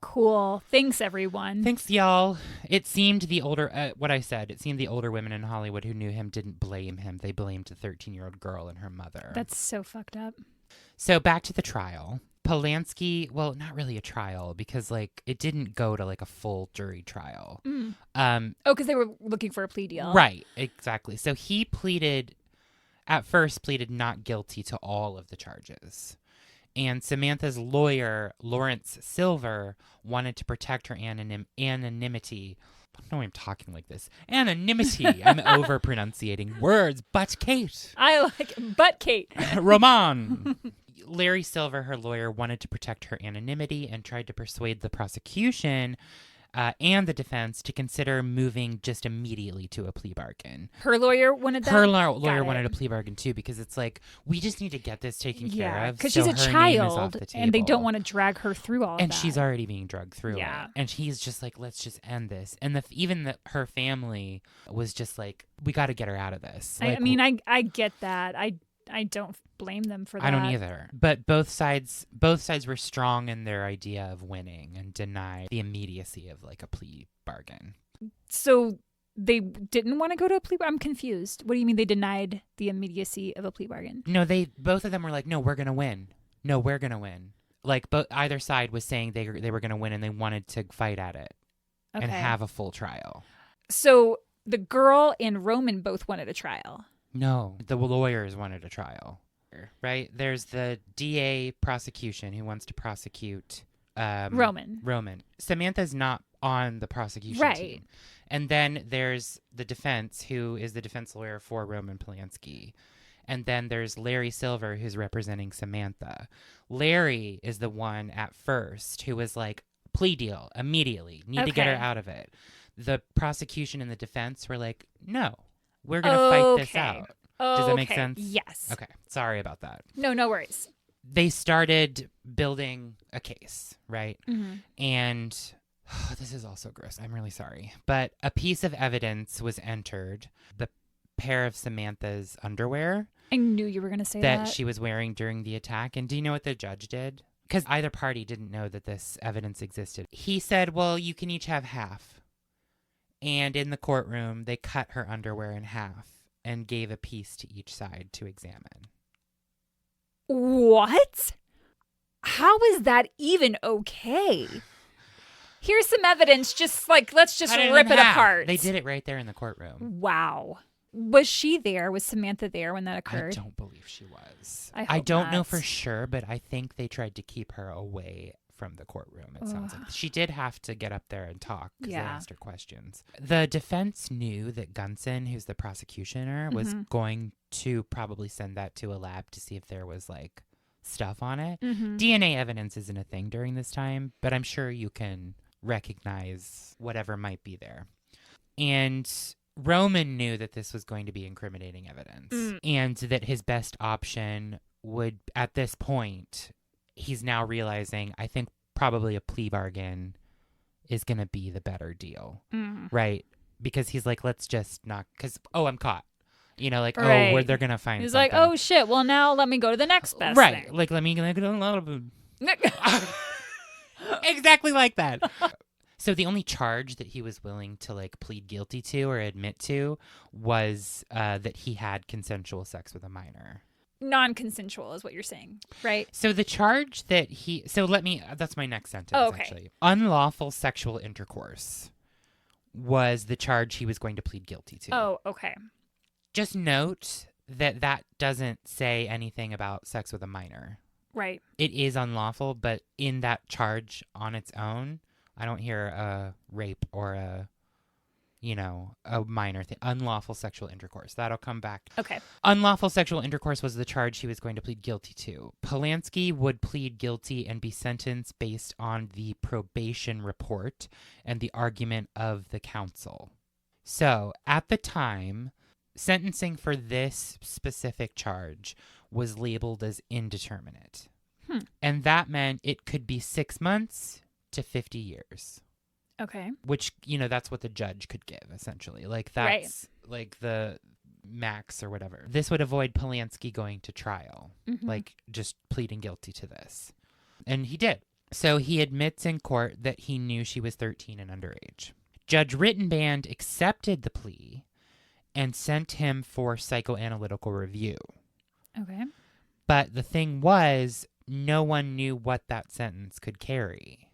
Cool. Thanks, everyone. Thanks, y'all. It seemed the older, it seemed the older women in Hollywood who knew him didn't blame him. They blamed the 13-year-old girl and her mother. That's so fucked up. So back to the trial. Polanski, well, not really a trial because, like, it didn't go to, like, a full jury trial. Because they were looking for a plea deal. Right, exactly. So he at first pleaded not guilty to all of the charges. And Samantha's lawyer, Lawrence Silver, wanted to protect her anonymity. I don't know why I'm talking like this. Anonymity. I'm over-pronunciating words. But Kate. I like but Kate. Roman. Larry Silver, her lawyer, wanted to protect her anonymity and tried to persuade the prosecution and the defense to consider moving just immediately to a plea bargain. Her lawyer wanted that? Her lawyer wanted a plea bargain, too, because it's like, we just need to get this taken care of. Because so she's a her name is off child, the table. and they don't want to drag her through all of that. And she's already being drugged through it. Yeah. And he's just like, let's just end this. And her family was just like, we got to get her out of this. Like, I get that. I don't blame them for that. I don't either. But both sides were strong in their idea of winning and denied the immediacy of like a plea bargain. So They didn't want to go to a plea bargain? I'm confused. What do you mean they denied the immediacy of a plea bargain? No, both of them were like, no, we're going to win. No, we're going to win. Like, either side was saying they were going to win and they wanted to fight at it and have a full trial. So the girl and Roman both wanted a trial. No, the lawyers wanted a trial, right? There's the DA prosecution who wants to prosecute Roman. Samantha's not on the prosecution team. And then there's the defense, who is the defense lawyer for Roman Polanski. And then there's Larry Silver, who's representing Samantha. Larry is the one at first who was like, plea deal, immediately. Need to get her out of it. The prosecution and the defense were like, no, we're going to fight this out. Does that make sense? Yes. Okay. Sorry about that. No worries. They started building a case, right? Mm-hmm. And this is also gross. I'm really sorry. But a piece of evidence was entered. The pair of Samantha's underwear. I knew you were going to say that. That she was wearing during the attack. And do you know what the judge did? Because either party didn't know that this evidence existed. He said, well, you can each have half. And in the courtroom, they cut her underwear in half and gave a piece to each side to examine. What? How is that even okay? Here's some evidence. Just like, let's just rip it apart. They did it right there in the courtroom. Wow. Was she there? Was Samantha there when that occurred? I don't believe she was. I don't know for sure, but I think they tried to keep her away from the courtroom. It sounds like she did have to get up there and talk because they asked her questions. The defense knew that Gunson, who's the prosecutioner, was going to probably send that to a lab to see if there was like stuff on it. DNA evidence isn't a thing during this time, but I'm sure you can recognize whatever might be there. And Roman knew that this was going to be incriminating evidence and that his best option would, at this point, he's now realizing, I think probably a plea bargain is going to be the better deal, right? Because he's like, let's just not, because, I'm caught. You know, like, where they're going to find He's something. like, oh, shit, well, now let me go to the next best thing. Like, let me get a little bit. Exactly like that. So the only charge that he was willing to like plead guilty to or admit to was that he had consensual sex with a minor. Non-consensual is what you're saying, right? So the charge that that's my next sentence, actually. Unlawful sexual intercourse was the charge he was going to plead guilty to. Oh, okay. Just note that doesn't say anything about sex with a minor. Right. It is unlawful, but in that charge on its own, I don't hear a rape or a minor thing. Unlawful sexual intercourse. That'll come back. Okay. Unlawful sexual intercourse was the charge he was going to plead guilty to. Polanski would plead guilty and be sentenced based on the probation report and the argument of the counsel. So, at the time, sentencing for this specific charge was labeled as indeterminate. And that meant it could be 6 months to 50 years. Okay. Which, that's what the judge could give, essentially. Like, that's like the max or whatever. This would avoid Polanski going to trial, like just pleading guilty to this. And he did. So he admits in court that he knew she was 13 and underage. Judge Rittenband accepted the plea and sent him for psychoanalytical review. Okay. But the thing was, no one knew what that sentence could carry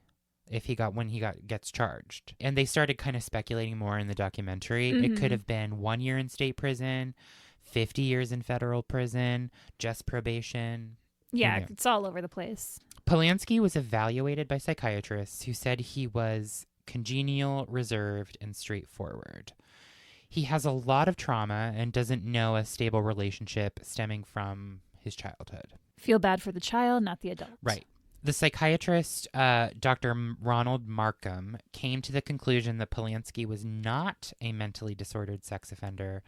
when he gets charged. And they started kind of speculating more in the documentary. It could have been 1 year in state prison, 50 years in federal prison, just probation. Yeah, it's all over the place. Polanski was evaluated by psychiatrists who said he was congenial, reserved, and straightforward. He has a lot of trauma and doesn't know a stable relationship stemming from his childhood. Feel bad for the child, not the adult. Right. The psychiatrist, Dr. Ronald Markham, came to the conclusion that Polanski was not a mentally disordered sex offender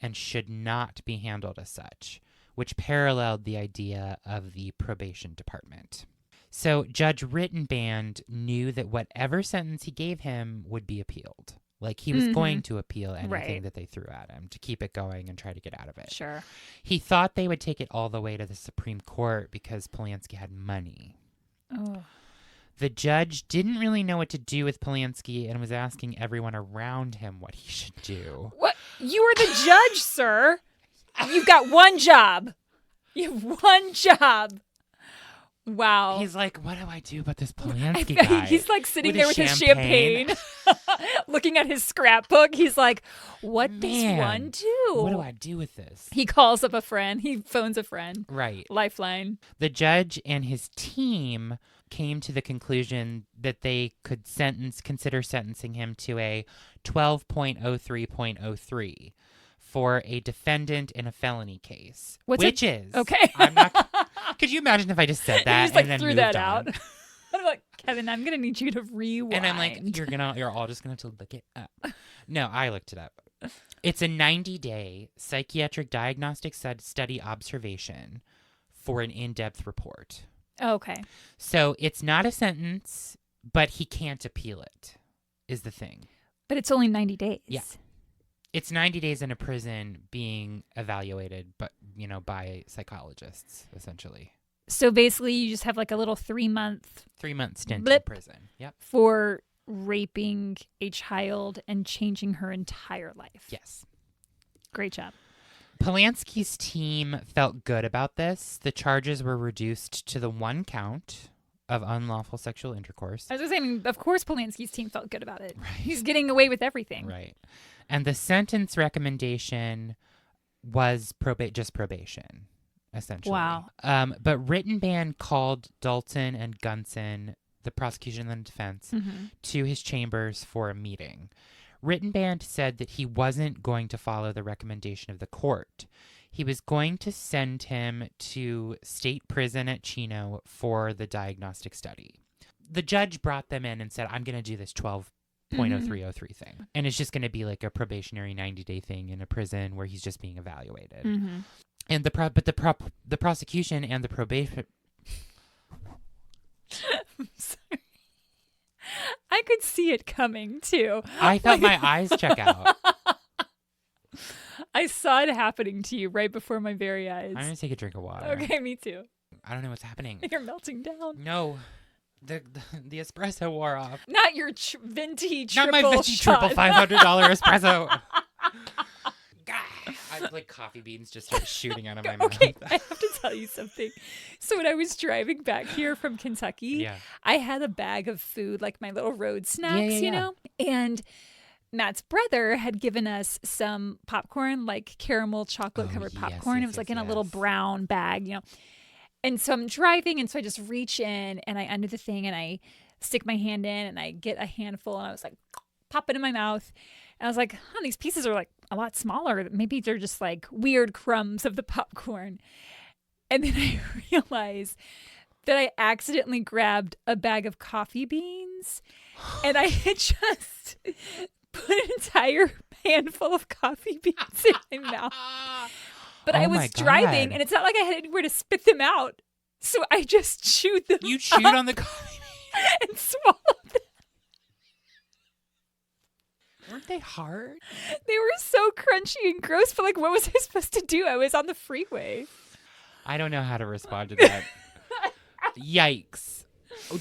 and should not be handled as such, which paralleled the idea of the probation department. So Judge Rittenband knew that whatever sentence he gave him would be appealed. Like, he was going to appeal anything that they threw at him to keep it going and try to get out of it. Sure. He thought they would take it all the way to the Supreme Court because Polanski had money. Oh. The judge didn't really know what to do with Polanski and was asking everyone around him what he should do. What? You are the judge, sir. You've got one job. You have one job. Wow. He's like, what do I do about this Polanski guy? He's like sitting there with his champagne, looking at his scrapbook. He's like, what does one do? What do I do with this? He calls up a friend. He phones a friend. Right. Lifeline. The judge and his team came to the conclusion that they could consider sentencing him to a 12.03.03 for a defendant in a felony case. Which is okay. I'm not. Could you imagine if I just said that just, like, and then threw moved that on? out? I'm like, Kevin, I'm gonna need you to rewind. And I'm like, you're all just gonna have to look it up. No, I looked it up. It's a 90-day psychiatric diagnostic study observation for an in-depth report. Okay. So it's not a sentence, but he can't appeal it, is the thing. But it's only 90 days. Yeah. It's 90 days in a prison being evaluated, but, by psychologists, essentially. So basically you just have like a little 3-month 3-month stint blip in prison. Yep. for raping a child and changing her entire life. Yes. Great job. Polanski's team felt good about this. The charges were reduced to the 1 count of unlawful sexual intercourse. I was just saying, of course Polanski's team felt good about it. Right. He's getting away with everything. Right. And the sentence recommendation was just probation, essentially. Wow. But written ban called Dalton and Gunson, the prosecution and the defense, to his chambers for a meeting. Written band said that he wasn't going to follow the recommendation of the court. He was going to send him to state prison at Chino for the diagnostic study. The judge brought them in and said, I'm going to do this 12.0303 thing. And it's just going to be like a probationary 90-day thing in a prison where he's just being evaluated. And the prosecution and the probation... I'm sorry. I could see it coming too. I felt my eyes check out. I saw it happening to you right before my very eyes. I'm going to take a drink of water. Okay, me too. I don't know what's happening. You're melting down. No. The espresso wore off. Not your venti triple Not my venti shot. triple $500 espresso. Like coffee beans just start shooting out of my mouth. Okay, I have to tell you something. So when I was driving back here from Kentucky, I had a bag of food, like my little road snacks, you know? And Matt's brother had given us some popcorn, like caramel chocolate covered popcorn. It was like in a little brown bag, And so I'm driving, and so I just reach in and I undo the thing and I stick my hand in and I get a handful and I was like, pop it in my mouth. And I was like, these pieces are like a lot smaller. Maybe they're just like weird crumbs of the popcorn. And then I realized that I accidentally grabbed a bag of coffee beans and I had just put an entire handful of coffee beans in my mouth. But I was driving and it's not like I had anywhere to spit them out. So I just chewed them. You chewed on the coffee beans and swallowed them. Weren't they hard? They were so crunchy and gross, but like, what was I supposed to do? I was on the freeway. I don't know how to respond to that. Yikes.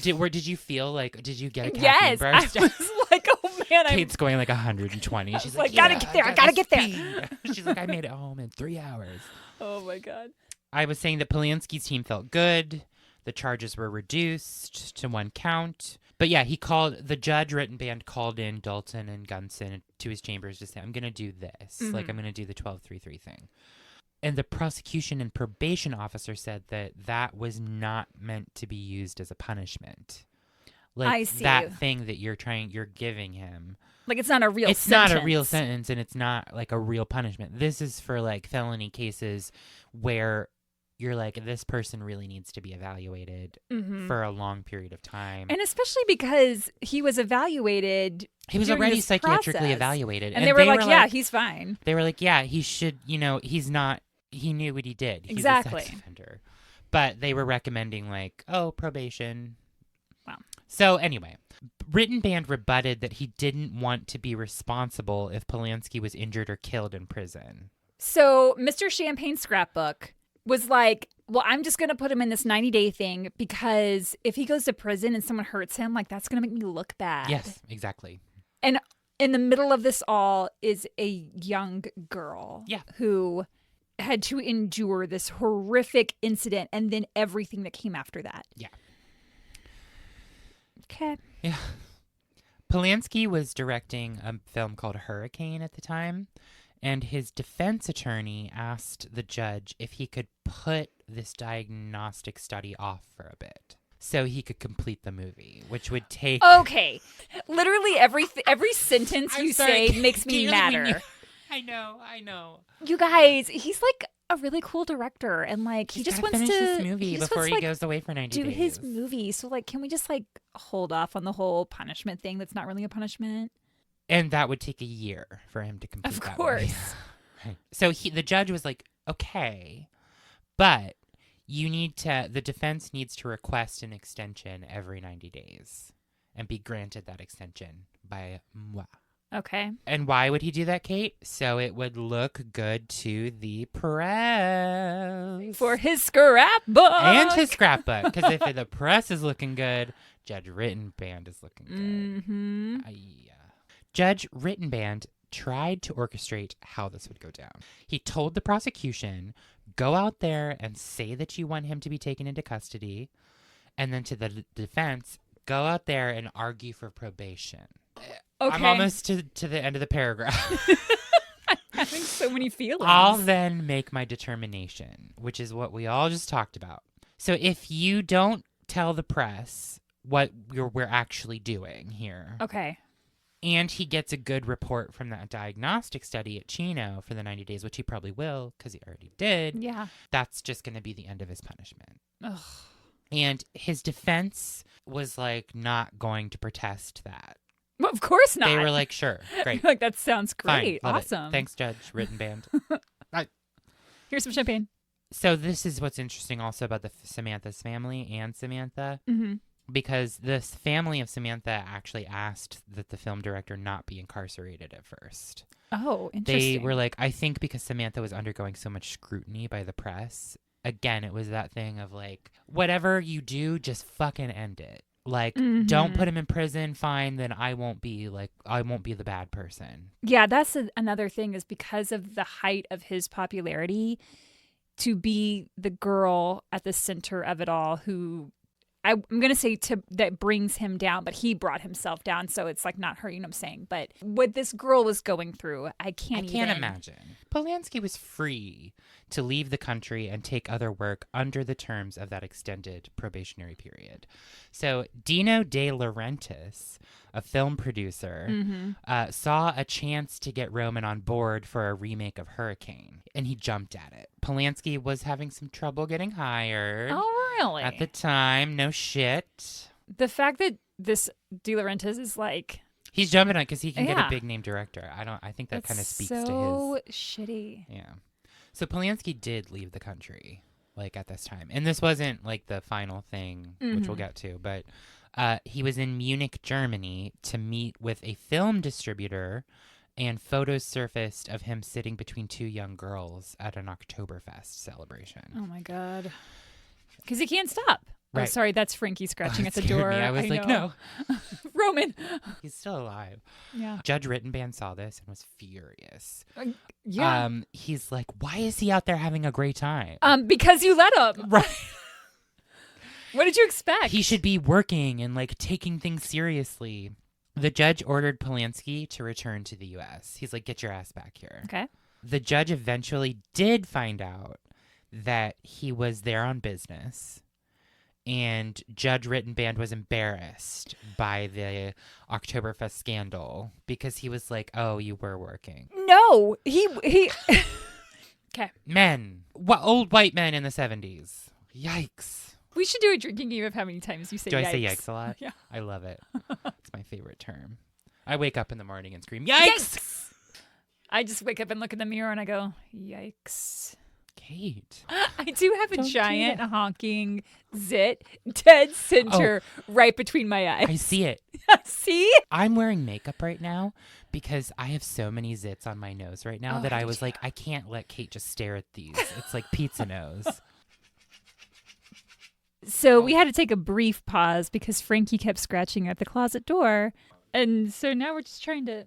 Did you feel like, did you get a caffeine burst? Yes, I was like, oh man. Kate's going like 120. She's like, gotta get there. I gotta get there. She's like, I made it home in 3 hours. Oh my God. I was saying that Polanski's team felt good. The charges were reduced to 1 count. But yeah, the judge written band called in Dalton and Gunson to his chambers to say, I'm going to do this. Like, I'm going to do the 12.33 thing. And the prosecution and probation officer said that was not meant to be used as a punishment. Like, I see. That thing that you're giving him. Like, it's not a real sentence. It's not a real sentence, and it's not like a real punishment. This is for like felony cases where you're like, this person really needs to be evaluated for a long period of time. And especially because he was evaluated. He was already psychiatrically evaluated. And they were like, yeah, he's fine. They were like, yeah, he should, he's not, he knew what he did. He's exactly. a sex offender. But they were recommending like, probation. Wow. So anyway, written band rebutted that he didn't want to be responsible if Polanski was injured or killed in prison. So Mr. Champagne Scrapbook was like, well, I'm just going to put him in this 90-day thing because if he goes to prison and someone hurts him, like that's going to make me look bad. Yes, exactly. And in the middle of this all is a young girl who had to endure this horrific incident and then everything that came after that. Yeah. Okay. Yeah. Polanski was directing a film called Hurricane at the time, and his defense attorney asked the judge if he could put this diagnostic study off for a bit so he could complete the movie, which would take... Okay. Literally every sentence you sorry, say makes me madder. I know. You guys, he's like a really cool director, and like he just wants to finish this movie before he goes away for 90 days. Do his movie. So like, can we just like hold off on the whole punishment thing? That's not really a punishment. And that would take a year for him to complete. Of that course. Right. So the judge was like, okay, but the defense needs to request an extension every 90 days and be granted that extension by moi. Okay. And why would he do that, Kate? So it would look good to the press. For his scrapbook. And his scrapbook. Because if the press is looking good, Judge Rittenband is looking good. Mm-hmm. Judge Rittenband tried to orchestrate how this would go down. He told the prosecution, go out there and say that you want him to be taken into custody. And then to the defense, go out there and argue for probation. Okay. I'm almost to the end of the paragraph. I'm having so many feelings. I'll then make my determination, which is what we all just talked about. So if you don't tell the press what we're actually doing here. Okay. And he gets a good report from that diagnostic study at Chino for the 90 days, which he probably will because he already did. Yeah. That's just going to be the end of his punishment. Ugh. And his defense was like not going to protest that. Well, of course not. They were like, sure, great. Like, that sounds great. Fine, love awesome. It. Thanks, Judge Rittenband. Here's some champagne. So this is what's interesting also about Samantha's family and Samantha. Mm-hmm. Because this family of Samantha actually asked that the film director not be incarcerated at first. Oh, interesting. They were like, I think because Samantha was undergoing so much scrutiny by the press. Again, it was that thing of like, whatever you do, just fucking end it. Like, don't put him in prison, fine, then I won't be the bad person. Yeah, that's another thing is because of the height of his popularity, to be the girl at the center of it all who, I'm going to say that brings him down, but he brought himself down, so it's like not her, you know what I'm saying? But what this girl was going through, I can't imagine. Polanski was free to leave the country and take other work under the terms of that extended probationary period. So Dino De Laurentiis, a film producer, saw a chance to get Roman on board for a remake of Hurricane, and he jumped at it. Polanski was having some trouble getting hired. Oh, really? At the time, no shit. The fact that this De Laurentiis is like... He's jumping on it because he can get a big name director. I think that kind of speaks to his... so shitty. Yeah. So Polanski did leave the country, like, at this time. And this wasn't, like, the final thing, which we'll get to. But he was in Munich, Germany, to meet with a film distributor, and photos surfaced of him sitting between two young girls at an Oktoberfest celebration. Oh, my God. Because he can't stop. Right. Oh, sorry, that's Frankie scratching at the door. Me. I was like, no. Roman. He's still alive. Yeah. Judge Rittenband saw this and was furious. Yeah. He's like, why is he out there having a great time? Because you let him. Right. What did you expect? He should be working and, like, taking things seriously. The judge ordered Polanski to return to the U.S. He's like, get your ass back here. Okay. The judge eventually did find out that he was there on business. And Judge Rittenband was embarrassed by the Oktoberfest scandal because he was like, oh, you were working. No, he. Okay. Men. Old white men in the 70s. Yikes. We should do a drinking game of how many times you say yikes. Do yikes. I say yikes a lot? Yeah. I love it. It's my favorite term. I wake up in the morning and scream, yikes! I just wake up and look in the mirror and I go, yikes. Kate. I do have a giant honking zit dead center right between my eyes. I see it. See? I'm wearing makeup right now because I have so many zits on my nose right now that I was like, I can't let Kate just stare at these. It's like pizza nose. So we had to take a brief pause because Frankie kept scratching at the closet door. And so now we're just trying to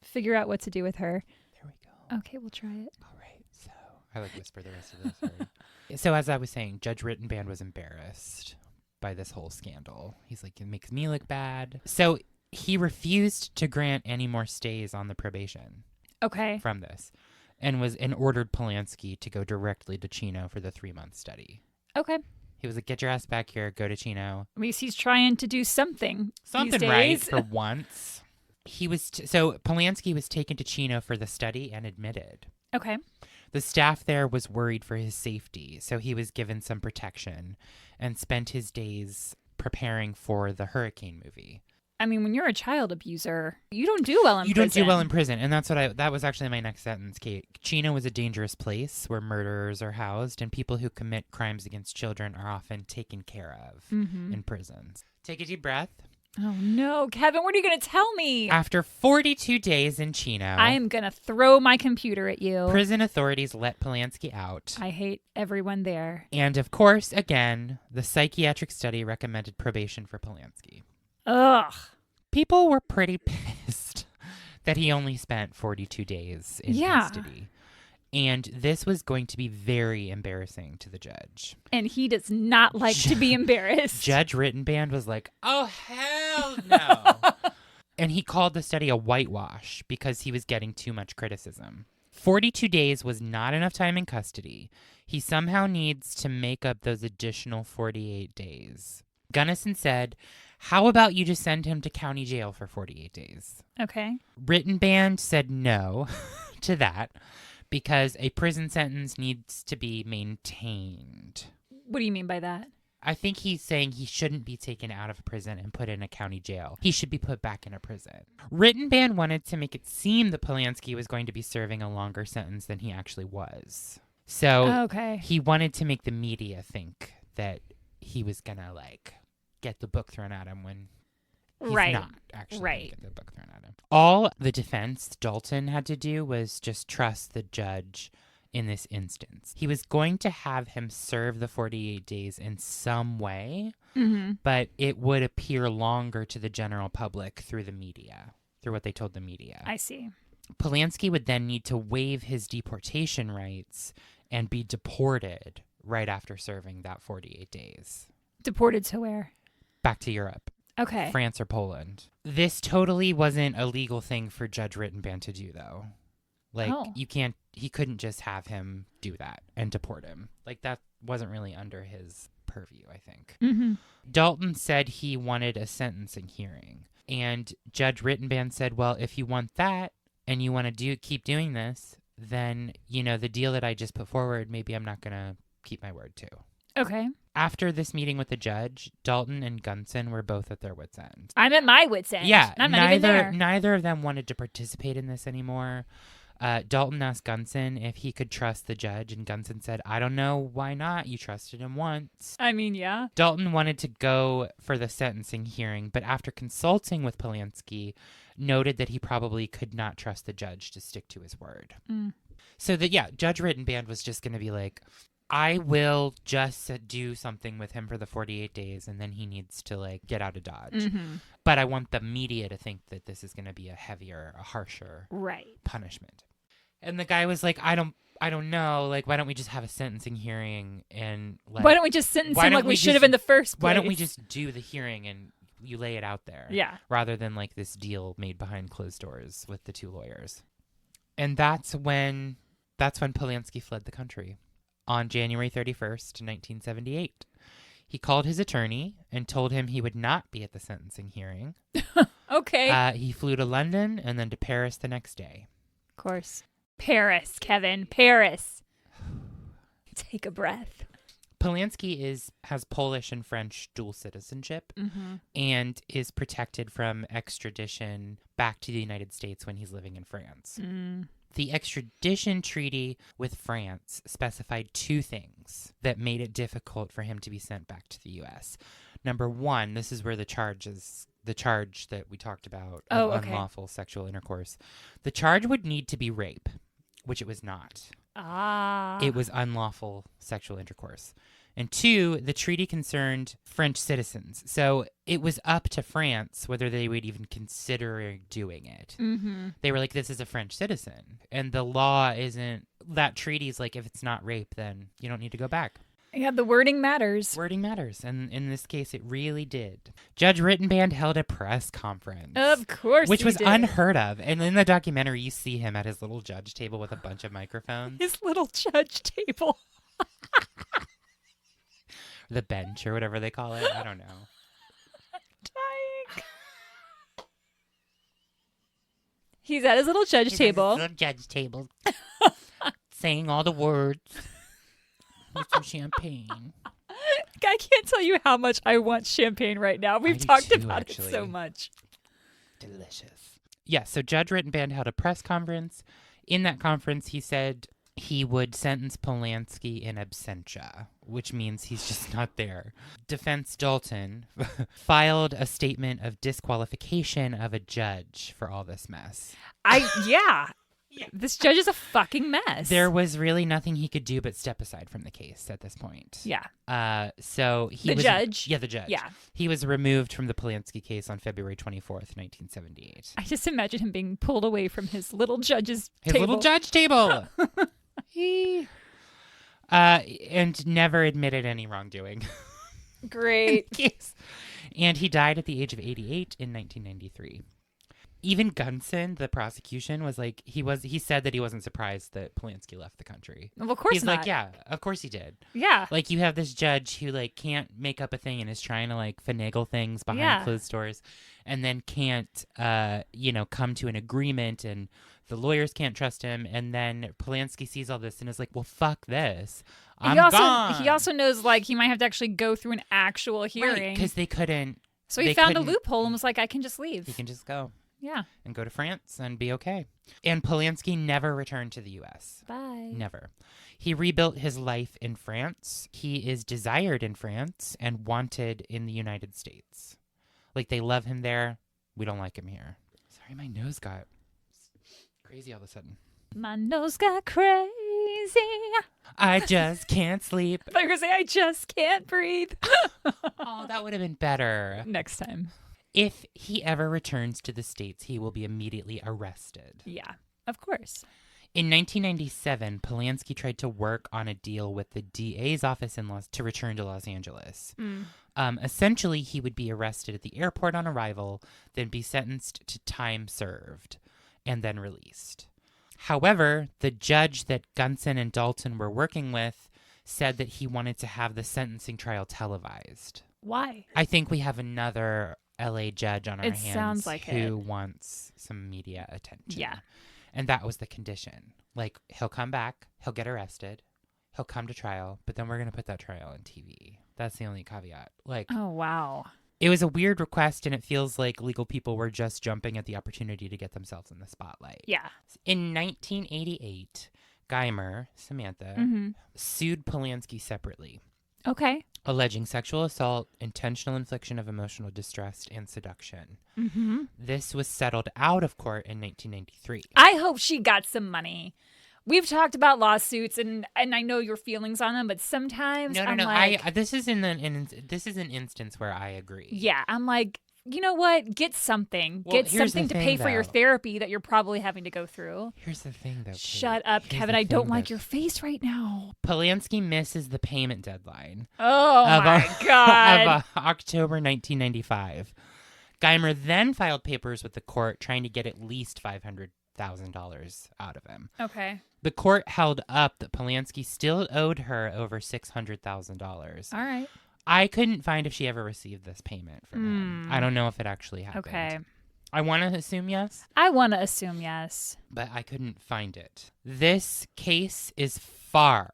figure out what to do with her. There we go. Okay, we'll try it. All right. So I whisper the rest of this. Sorry. So as I was saying, Judge Rittenband was embarrassed by this whole scandal. He's like, it makes me look bad. So he refused to grant any more stays on the probation. Okay. From this, and ordered Polanski to go directly to Chino for the 3-month study. Okay. He was like, get your ass back here, go to Chino. At least he's trying to do something these days. Right for once. He was so Polanski was taken to Chino for the study and admitted. Okay. The staff there was worried for his safety, so he was given some protection and spent his days preparing for the Hurricane movie. I mean, when you're a child abuser, you don't do well in prison. You don't do well in prison. And that was actually my next sentence, Kate. Chino is a dangerous place where murderers are housed and people who commit crimes against children are often taken care of in prisons. Take a deep breath. Oh, no. Kevin, what are you going to tell me? After 42 days in Chino, I am going to throw my computer at you. Prison authorities let Polanski out. I hate everyone there. And of course, again, the psychiatric study recommended probation for Polanski. Ugh. People were pretty pissed that he only spent 42 days in custody. And this was going to be very embarrassing to the judge. And he does not like to be embarrassed. Judge Rittenband was like, oh, hell no. And he called the study a whitewash because he was getting too much criticism. 42 days was not enough time in custody. He somehow needs to make up those additional 48 days. Gunnison said, how about you just send him to county jail for 48 days? Okay. Rittenband said no to that because a prison sentence needs to be maintained. What do you mean by that? I think he's saying he shouldn't be taken out of prison and put in a county jail. He should be put back in a prison. Rittenband wanted to make it seem that Polanski was going to be serving a longer sentence than he actually was. So he wanted to make the media think that he was going to, get the book thrown at him when he's not actually going to get the book thrown at him. All the defense, Dalton, had to do was just trust the judge in this instance. He was going to have him serve the 48 days in some way, but it would appear longer to the general public through the media, through what they told the media. I see. Polanski would then need to waive his deportation rights and be deported right after serving that 48 days. Deported to where? Back to Europe. Okay. France or Poland. This totally wasn't a legal thing for Judge Rittenband to do, though. He couldn't just have him do that and deport him. That wasn't really under his purview, I think. Dalton said he wanted a sentencing hearing. And Judge Rittenband said, well, if you want that and you want to keep doing this, then, the deal that I just put forward, maybe I'm not going to keep my word to. Okay. After this meeting with the judge, Dalton and Gunson were both at their wits' end. I'm at my wits' end. Yeah, I'm not even there. Neither of them wanted to participate in this anymore. Dalton asked Gunson if he could trust the judge, and Gunson said, I don't know, why not? You trusted him once. I mean, yeah. Dalton wanted to go for the sentencing hearing, but after consulting with Polanski, noted that he probably could not trust the judge to stick to his word. So Judge Rittenband was just going to be like, I will just do something with him for the 48 days, and then he needs to, get out of Dodge. But I want the media to think that this is going to be a harsher punishment. And the guy was like, I don't know. Why don't we just have a sentencing hearing and why don't we just sentence him like we should have in the first place? Why don't we just do the hearing and you lay it out there? Yeah. Rather than this deal made behind closed doors with the two lawyers. And that's when Polanski fled the country. On January 31st, 1978. He called his attorney and told him he would not be at the sentencing hearing. Okay. He flew to London and then to Paris the next day. Of course. Paris, Kevin. Paris. Take a breath. Polanski has Polish and French dual citizenship and is protected from extradition back to the United States when he's living in France. The extradition treaty with France specified two things that made it difficult for him to be sent back to the U.S. Number one, this is where the charge that we talked about of unlawful sexual intercourse. The charge would need to be rape, which it was not. It was unlawful sexual intercourse. And 2, the treaty concerned French citizens. So it was up to France whether they would even consider doing it. Mm-hmm. They were like, this is a French citizen. And the law isn't, that treaty is like, if it's not rape, then you don't need to go back. Yeah, the wording matters. Wording matters. And in this case, it really did. Judge Rittenband held a press conference. Of course Which he was did. unheard of. And in the documentary, you see him at his little judge table with a bunch of microphones. His little judge table. The bench or whatever they call it. I don't know. Dying. He's at his little judge He's table. at his little judge table. Saying all the words. With some champagne. I can't tell you how much I want champagne right now. We've do talked too, about actually. it so much. Delicious. Yeah, so Judge Rittenband held a press conference. In that conference, he said he would sentence Polanski in absentia, which means he's just not there. Defense Dalton filed a statement of disqualification of a judge for all this mess. Yeah. This judge is a fucking mess. There was really nothing he could do but step aside from the case at this point. Yeah. So he The was... judge? Yeah, the judge. Yeah. He was removed from the Polanski case on February 24th, 1978. I just imagine him being pulled away from his little judge's His table. little judge table. And never admitted any wrongdoing. Great. Yes. And he died at the age of 88 in 1993. Even Gunson, the prosecution, was like, he said that he wasn't surprised that Polanski left the country. Well, of course He's not. like, yeah, of course he did. Yeah. Like, you have this judge who, like, can't make up a thing and is trying to, like, finagle things behind closed doors and then can't, come to an agreement, and the lawyers can't trust him. And then Polanski sees all this and is like, well, fuck this. I'm gone. He also knows, like, he might have to actually go through an actual hearing. Because they couldn't. So he found a loophole and was like, I can just leave. He can just go. Yeah. And go to France and be okay. And Polanski never returned to the U.S. Bye. Never. He rebuilt his life in France. He is desired in France and wanted in the United States. Like, they love him there. We don't like him here. Sorry, my nose got crazy all of a sudden. My nose got crazy. I just can't sleep. I thought you were going to say, I just can't breathe. Oh, that would have been better. Next time. If he ever returns to the States, he will be immediately arrested. Yeah, of course. In 1997, Polanski tried to work on a deal with the DA's office to return to Los Angeles. Essentially, he would be arrested at the airport on arrival, then be sentenced to time served, and then released. However, the judge that Gunson and Dalton were working with said that he wanted to have the sentencing trial televised. Why? I think we have another LA judge on our hands sounds like who wants some media attention. Yeah. And that was the condition. Like, he'll come back, he'll get arrested, he'll come to trial, but then we're going to put that trial on TV. That's the only caveat. Like, Oh, wow. it was a weird request, and it feels like legal people were just jumping at the opportunity to get themselves in the spotlight. Yeah. In 1988, Geimer, Samantha, sued Polanski separately, Okay. alleging sexual assault, intentional infliction of emotional distress, and seduction. Mm-hmm. This was settled out of court in 1993. I hope she got some money. We've talked about lawsuits, and I know your feelings on them, but sometimes No. like, This is an instance where I agree. yeah, I'm like, you know what? Get something. Well, Get here's something the to thing, pay for your though. therapy that you're probably having to go through. Here's the thing, though. Kate. Shut up, Here's Kevin. the I don't thing, like though. your face right now. Polanski misses the payment deadline Oh, of, my God. of October 1995. Geimer then filed papers with the court trying to get at least $500,000 out of him. Okay. The court held up that Polanski still owed her over $600,000. All right. I couldn't find if she ever received this payment from him. I don't know if it actually happened. Okay. I want to assume yes, I want to assume yes. but I couldn't find it. This case is far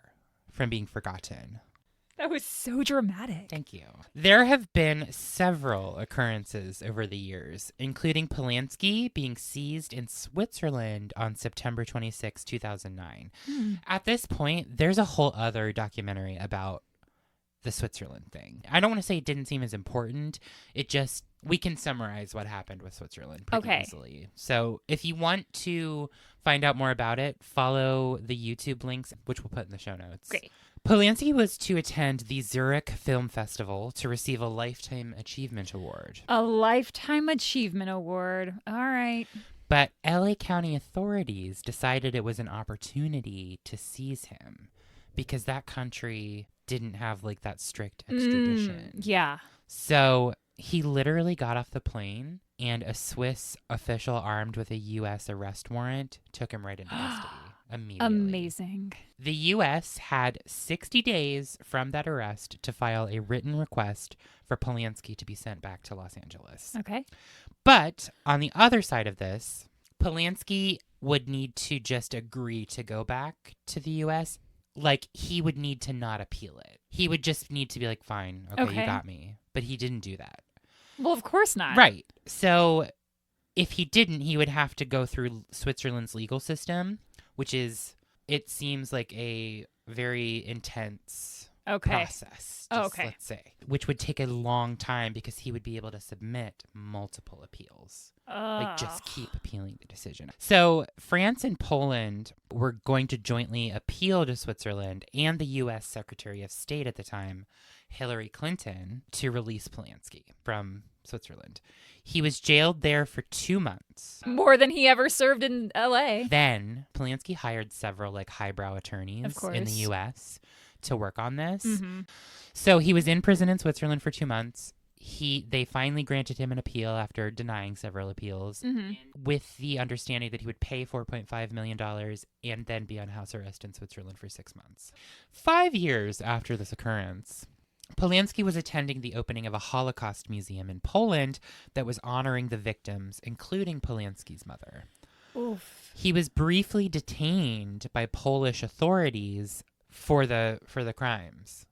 from being forgotten. That was so dramatic. Thank you. There have been several occurrences over the years, including Polanski being seized in Switzerland on September 26, 2009. At this point, there's a whole other documentary about the Switzerland thing. I don't want to say it didn't seem as important. We can summarize what happened with Switzerland pretty easily. So if you want to find out more about it, follow the YouTube links, which we'll put in the show notes. Great. Polanski was to attend the Zurich Film Festival to receive a Lifetime Achievement Award. A Lifetime Achievement Award. All right. But LA County authorities decided it was an opportunity to seize him because that country didn't have like that strict extradition. Yeah. So he literally got off the plane and a Swiss official armed with a U.S. arrest warrant took him right into custody immediately. Amazing. The U.S. had 60 days from that arrest to file a written request for Polanski to be sent back to Los Angeles. Okay. But on the other side of this, Polanski would need to just agree to go back to the U.S. Like, he would need to not appeal it. He would just need to be like, fine, okay, you got me. But he didn't do that. Well, of course not. Right. So if he didn't, he would have to go through Switzerland's legal system, which is, it seems like a very intense process, let's say, which would take a long time because he would be able to submit multiple appeals. Like, just keep appealing the decision. So France and Poland were going to jointly appeal to Switzerland and the U.S. Secretary of State at the time, Hillary Clinton, to release Polanski from Switzerland. He was jailed there for 2 months. More than he ever served in L.A. Then Polanski hired several like highbrow attorneys in the U.S. to work on this. Mm-hmm. So he was in prison in Switzerland for 2 months. They finally granted him an appeal after denying several appeals, with the understanding that he would pay $4.5 million and then be on house arrest in Switzerland for 6 months. 5 years after this occurrence, Polanski was attending the opening of a Holocaust museum in Poland that was honoring the victims, including Polanski's mother. Oof. He was briefly detained by Polish authorities for the crimes,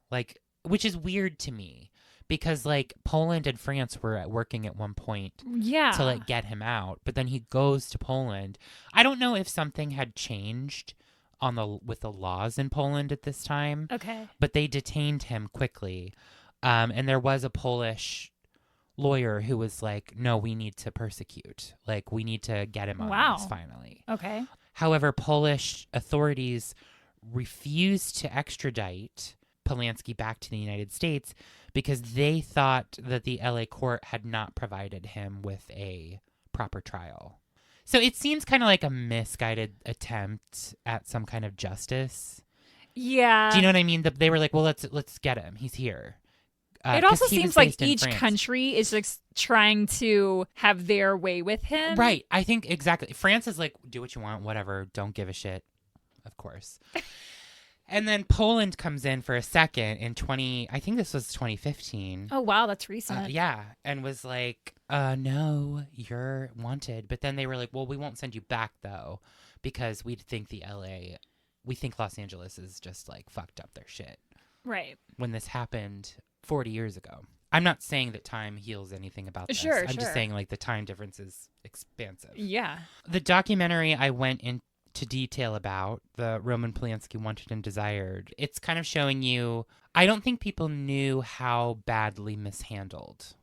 which is weird to me. Because, Poland and France were working at one point to, get him out. But then he goes to Poland. I don't know if something had changed with the laws in Poland at this time. Okay. But they detained him quickly. And there was a Polish lawyer who was like, no, we need to persecute. We need to get him on this finally. Okay. However, Polish authorities refused to extradite Polanski back to the United States because they thought that the LA court had not provided him with a proper trial. So it seems kind of like a misguided attempt at some kind of justice. Yeah. Do you know what I mean? They were like, well, let's get him. He's here. It also seems like each country is just trying to have their way with him. Right. I think exactly. France is like, do what you want, whatever. Don't give a shit. Of course. And then Poland comes in for a second in I think this was 2015. Oh, wow. That's recent. Yeah. And was like, no, you're wanted. But then they were like, well, we won't send you back, though, because we think Los Angeles is just fucked up their shit. Right. When this happened 40 years ago. I'm not saying that time heals anything about this. Sure, I'm just saying the time difference is expansive. Yeah. The documentary I went into detail about, the Roman Polanski Wanted and Desired, it's kind of showing you, I don't think people knew how badly mishandled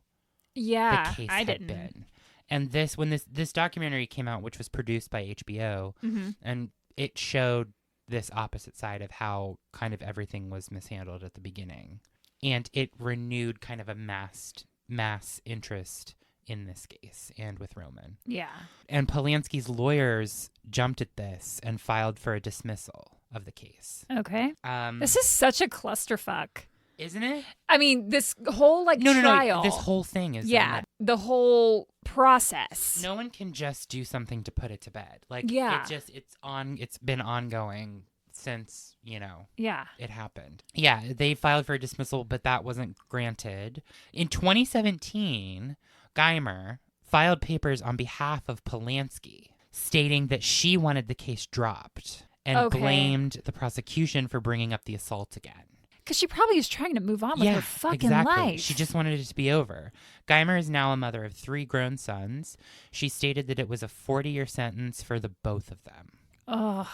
the case had been. And when this documentary came out, which was produced by HBO, and it showed this opposite side of how kind of everything was mishandled at the beginning. And it renewed kind of a mass interest in this case and with Roman. Yeah. And Polanski's lawyers jumped at this and filed for a dismissal of the case. Okay. This is such a clusterfuck. Isn't it? I mean, this whole trial. No. This whole thing is. Yeah. The whole process. No one can just do something to put it to bed. It's been ongoing since, it happened. Yeah, they filed for a dismissal, but that wasn't granted. In 2017, Geimer filed papers on behalf of Polanski, stating that she wanted the case dropped and blamed the prosecution for bringing up the assault again. Because she probably was trying to move on with her fucking life. She just wanted it to be over. Geimer is now a mother of 3 grown sons. She stated that it was a 40-year sentence for the both of them. Ugh.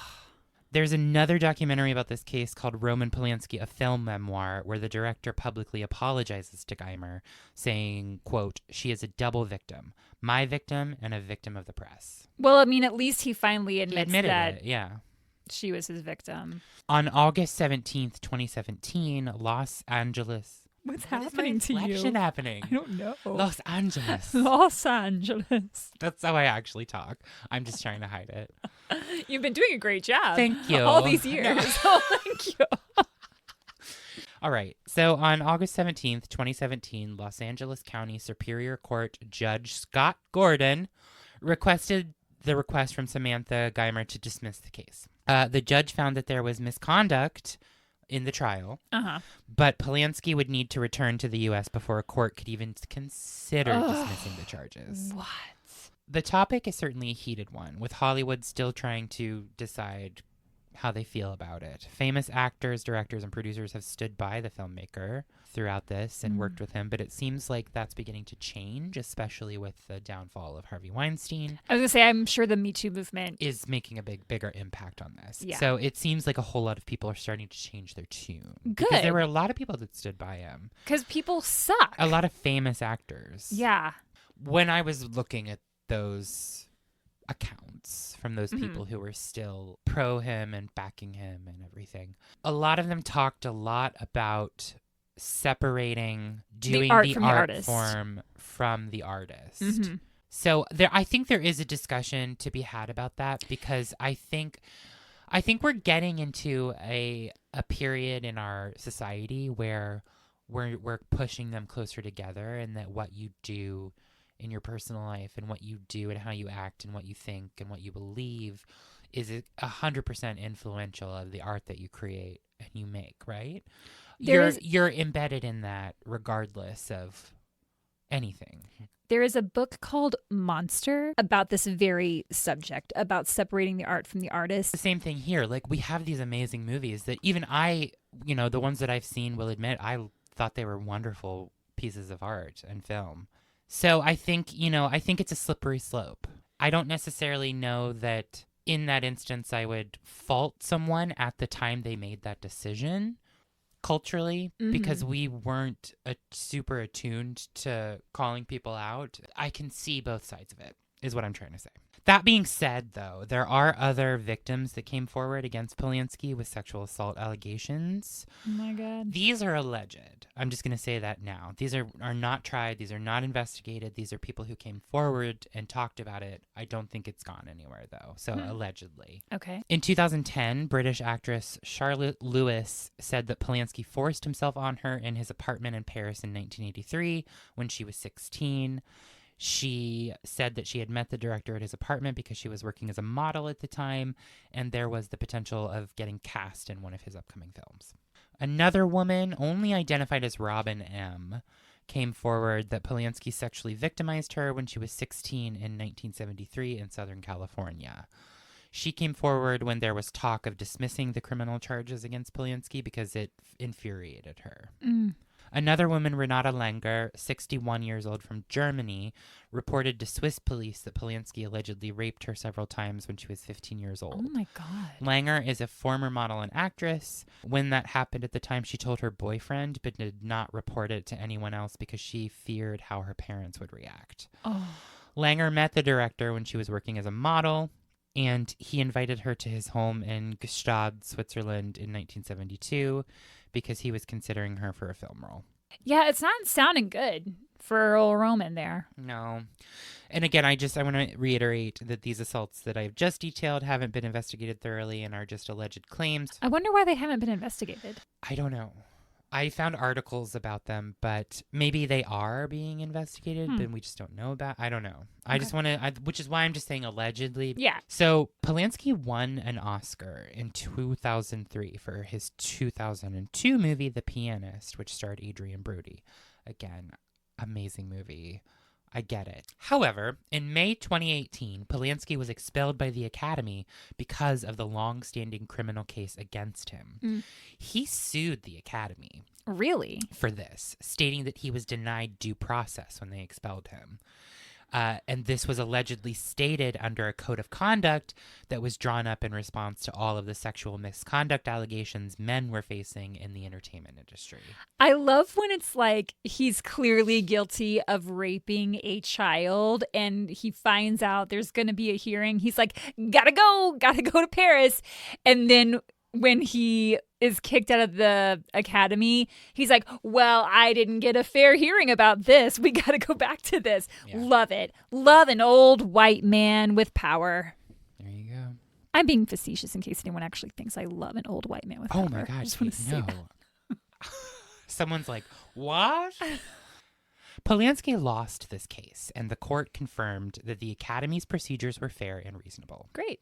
There's another documentary about this case called Roman Polanski, a film memoir, where the director publicly apologizes to Geimer, saying, quote, "She is a double victim, my victim and a victim of the press." Well, I mean, at least he finally He admits admitted that it, yeah. she was his victim. On August 17th, 2017, Los Angeles. What's What is happening my to you? inflection happening? I don't know. Los Angeles. Los Angeles. That's how I actually talk. I'm just trying to hide it. You've been doing a great job. Thank you. All these years. Oh, thank you. All right. So on August 17th, 2017, Los Angeles County Superior Court Judge Scott Gordon requested the request from Samantha Geimer to dismiss the case. The judge found that there was misconduct in the trial, but Polanski would need to return to the U.S. before a court could even consider dismissing the charges. What? The topic is certainly a heated one, with Hollywood still trying to decide how they feel about it. Famous actors, directors, and producers have stood by the filmmaker throughout this and worked with him, but it seems like that's beginning to change, especially with the downfall of Harvey Weinstein. I was going to say, I'm sure the Me Too movement is making a bigger impact on this. Yeah. So it seems like a whole lot of people are starting to change their tune. Good. Because there were a lot of people that stood by him. Because people suck. A lot of famous actors. Yeah. When I was looking at those accounts from those people who were still pro him and backing him and everything, a lot of them talked a lot about separating doing the art form from the artist. So I think there is a discussion to be had about that, because I think we're getting into a period in our society where we're pushing them closer together, and that what you do in your personal life and what you do and how you act and what you think and what you believe is 100% influential of the art that you create and you make, right? You're embedded in that regardless of anything. There is a book called Monster about this very subject, about separating the art from the artist. The same thing here. Like, we have these amazing movies that even I, the ones that I've seen will admit, I thought they were wonderful pieces of art and film. So I think it's a slippery slope. I don't necessarily know that in that instance I would fault someone at the time they made that decision culturally, because we weren't super attuned to calling people out. I can see both sides of it, is what I'm trying to say. That being said, though, there are other victims that came forward against Polanski with sexual assault allegations. Oh my God. These are alleged. I'm just going to say that now. These are not tried. These are not investigated. These are people who came forward and talked about it. I don't think it's gone anywhere, though. So allegedly. Okay. In 2010, British actress Charlotte Lewis said that Polanski forced himself on her in his apartment in Paris in 1983 when she was 16. She said that she had met the director at his apartment because she was working as a model at the time, and there was the potential of getting cast in one of his upcoming films. Another woman, only identified as Robin M., came forward that Polanski sexually victimized her when she was 16 in 1973 in Southern California. She came forward when there was talk of dismissing the criminal charges against Polanski because it infuriated her. Another woman, Renata Langer, 61 years old from Germany, reported to Swiss police that Polanski allegedly raped her several times when she was 15 years old. Oh my God. Langer is a former model and actress. When that happened at the time, she told her boyfriend, but did not report it to anyone else because she feared how her parents would react. Oh. Langer met the director when she was working as a model, and he invited her to his home in Gstaad, Switzerland in 1972 because he was considering her for a film role. Yeah, it's not sounding good for old Roman there. No. And again, I want to reiterate that these assaults that I've just detailed haven't been investigated thoroughly and are just alleged claims. I wonder why they haven't been investigated. I don't know. I found articles about them, but maybe they are being investigated, but we just don't know about. I don't know. Okay. I just want to, which is why I'm just saying allegedly. Yeah. So Polanski won an Oscar in 2003 for his 2002 movie, The Pianist, which starred Adrian Brody. Again, amazing movie. I get it. However, in May 2018, Polanski was expelled by the Academy because of the long-standing criminal case against him. He sued the Academy. Really? For this, stating that he was denied due process when they expelled him. And this was allegedly stated under a code of conduct that was drawn up in response to all of the sexual misconduct allegations men were facing in the entertainment industry. I love when it's like he's clearly guilty of raping a child and he finds out there's going to be a hearing. He's like, gotta go to Paris. And then when he is kicked out of the academy, he's like, well, I didn't get a fair hearing about this. We got to go back to this. Yeah. Love it. Love an old white man with power. There you go. I'm being facetious in case anyone actually thinks I love an old white man with power. Oh my God, no. Someone's like, what? Polanski lost this case, and the court confirmed that the Academy's procedures were fair and reasonable. Great.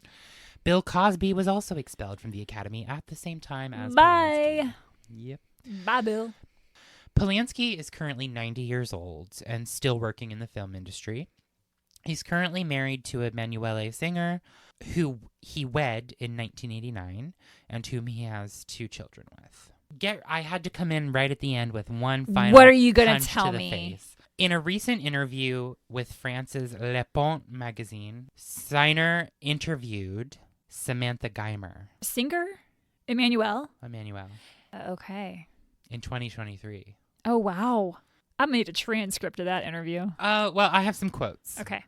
Bill Cosby was also expelled from the Academy at the same time as Bye. Polanski. Yep. Bye, Bill. Polanski is currently 90 years old and still working in the film industry. He's currently married to Emanuele Singer, who he wed in 1989 and whom he has 2 children with. I had to come in right at the end with one final What are you going punch to tell to the me? face. In a recent interview with France's Le Point magazine, Singer interviewed Samantha Geimer. Singer? Emmanuel? Okay. In 2023. Oh, wow. I made a transcript of that interview. Well, I have some quotes. Okay.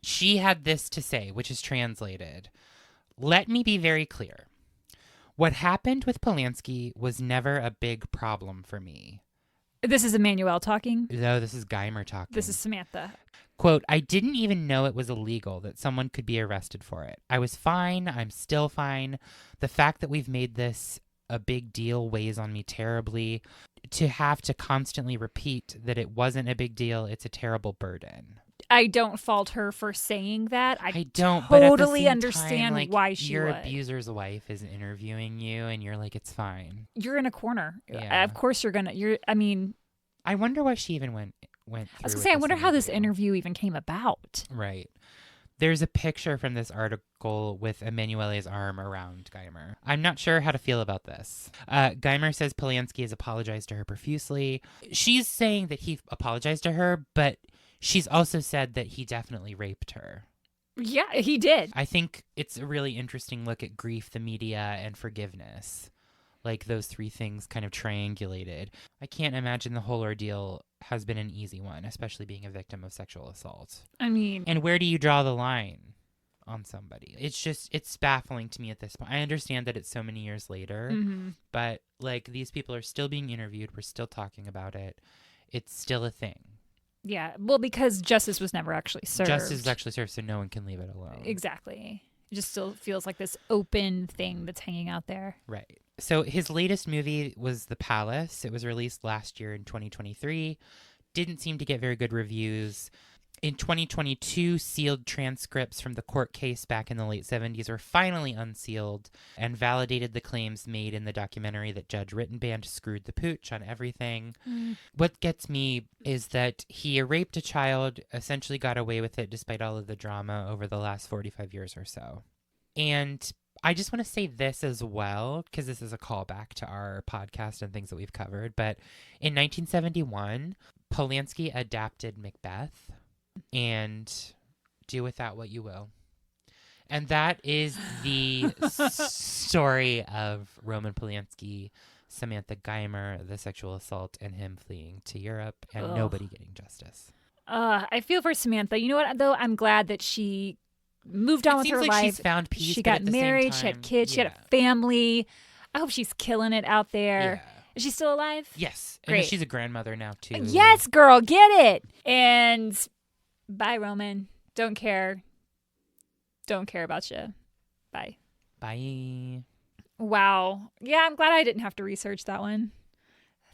She had this to say, which is translated. Let me be very clear. What happened with Polanski was never a big problem for me. This is Emmanuel talking? No, this is Geimer talking. This is Samantha. Quote, I didn't even know it was illegal that someone could be arrested for it. I was fine. I'm still fine. The fact that we've made this a big deal weighs on me terribly. To have to constantly repeat that it wasn't a big deal, it's a terrible burden. I don't fault her for saying that. I don't totally understand time, why she your would. abuser's wife is interviewing you and you're like, it's fine. You're in a corner. Yeah. Of course I wonder why she even went through. I was gonna say, I wonder how this interview even came about. Right. There's a picture from this article with Emanuele's arm around Geimer. I'm not sure how to feel about this. Geimer says Polanski has apologized to her profusely. She's saying that he apologized to her, but she's also said that he definitely raped her. Yeah, he did. I think it's a really interesting look at grief, the media, and forgiveness. Like those 3 things kind of triangulated. I can't imagine the whole ordeal has been an easy one, especially being a victim of sexual assault. I mean... And where do you draw the line on somebody? It's baffling to me at this point. I understand that it's so many years later, but like these people are still being interviewed. We're still talking about it. It's still a thing. Yeah, well, because justice was never actually served. Justice is actually served, so no one can leave it alone. Exactly. It just still feels like this open thing that's hanging out there. Right. So his latest movie was The Palace. It was released last year in 2023. Didn't seem to get very good reviews. In 2022, sealed transcripts from the court case back in the late 70s were finally unsealed and validated the claims made in the documentary that Judge Rittenband screwed the pooch on everything. What gets me is that he raped a child, essentially got away with it despite all of the drama over the last 45 years or so. And I just want to say this as well, because this is a callback to our podcast and things that we've covered. But in 1971, Polanski adapted Macbeth, and do with that what you will. And that is the story of Roman Polanski, Samantha Geimer, the sexual assault, and him fleeing to Europe and nobody getting justice. I feel for Samantha. You know what, though? I'm glad that she moved on with her life. She's found peace. She got married. She had kids. She had a family. I hope she's killing it out there. Yeah. Is she still alive? Yes. Great. And she's a grandmother now, too. Yes, girl. Get it. And bye, Roman. Don't care. Don't care about you. Bye. Bye. Wow. Yeah, I'm glad I didn't have to research that one.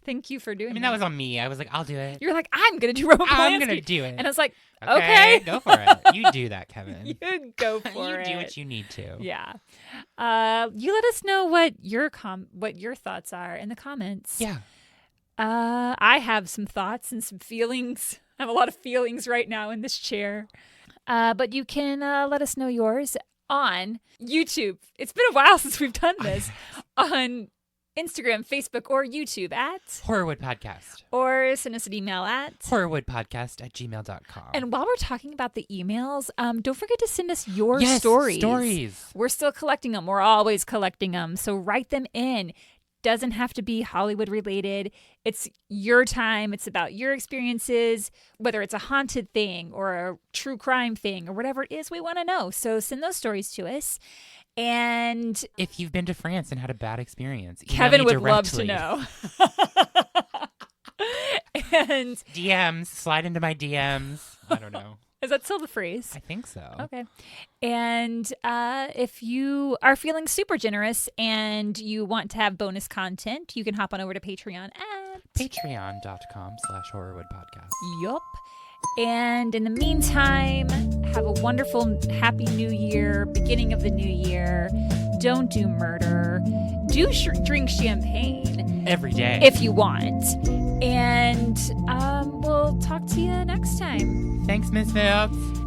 Thank you for doing that was on me. I was like, I'll do it. You're like, I'm going to do Roman Polanski. I'm going to do it. And I was like, okay. Go for it. You do that, Kevin. You go for it. You do what you need to. Yeah. You let us know what your thoughts are in the comments. Yeah. I have some thoughts and some feelings. I have a lot of feelings right now in this chair. But you can let us know yours on YouTube. It's been a while since we've done this. On Instagram, Facebook, or YouTube at Horrorwood Podcast. Or send us an email at horrorwoodpodcast@gmail.com. And while we're talking about the emails, don't forget to send us your Yes, stories. stories. We're still collecting them. We're always collecting them. So write them in. Doesn't have to be Hollywood related. It's your time. It's about your experiences, whether it's a haunted thing or a true crime thing or whatever it is we want to know. So send those stories to us. And if you've been to France and had a bad experience, Kevin would directly. love to know. And DMs, slide into my DMs. I don't know. Is that still the phrase? I think so. Okay. And if you are feeling super generous and you want to have bonus content, you can hop on over to Patreon at patreon.com/horrorwoodpodcast. Yup. And in the meantime, have a wonderful, happy new year, beginning of the new year. Don't do murder. Do drink champagne. Every day. If you want. And we'll talk to you next time. Thanks, Misfits.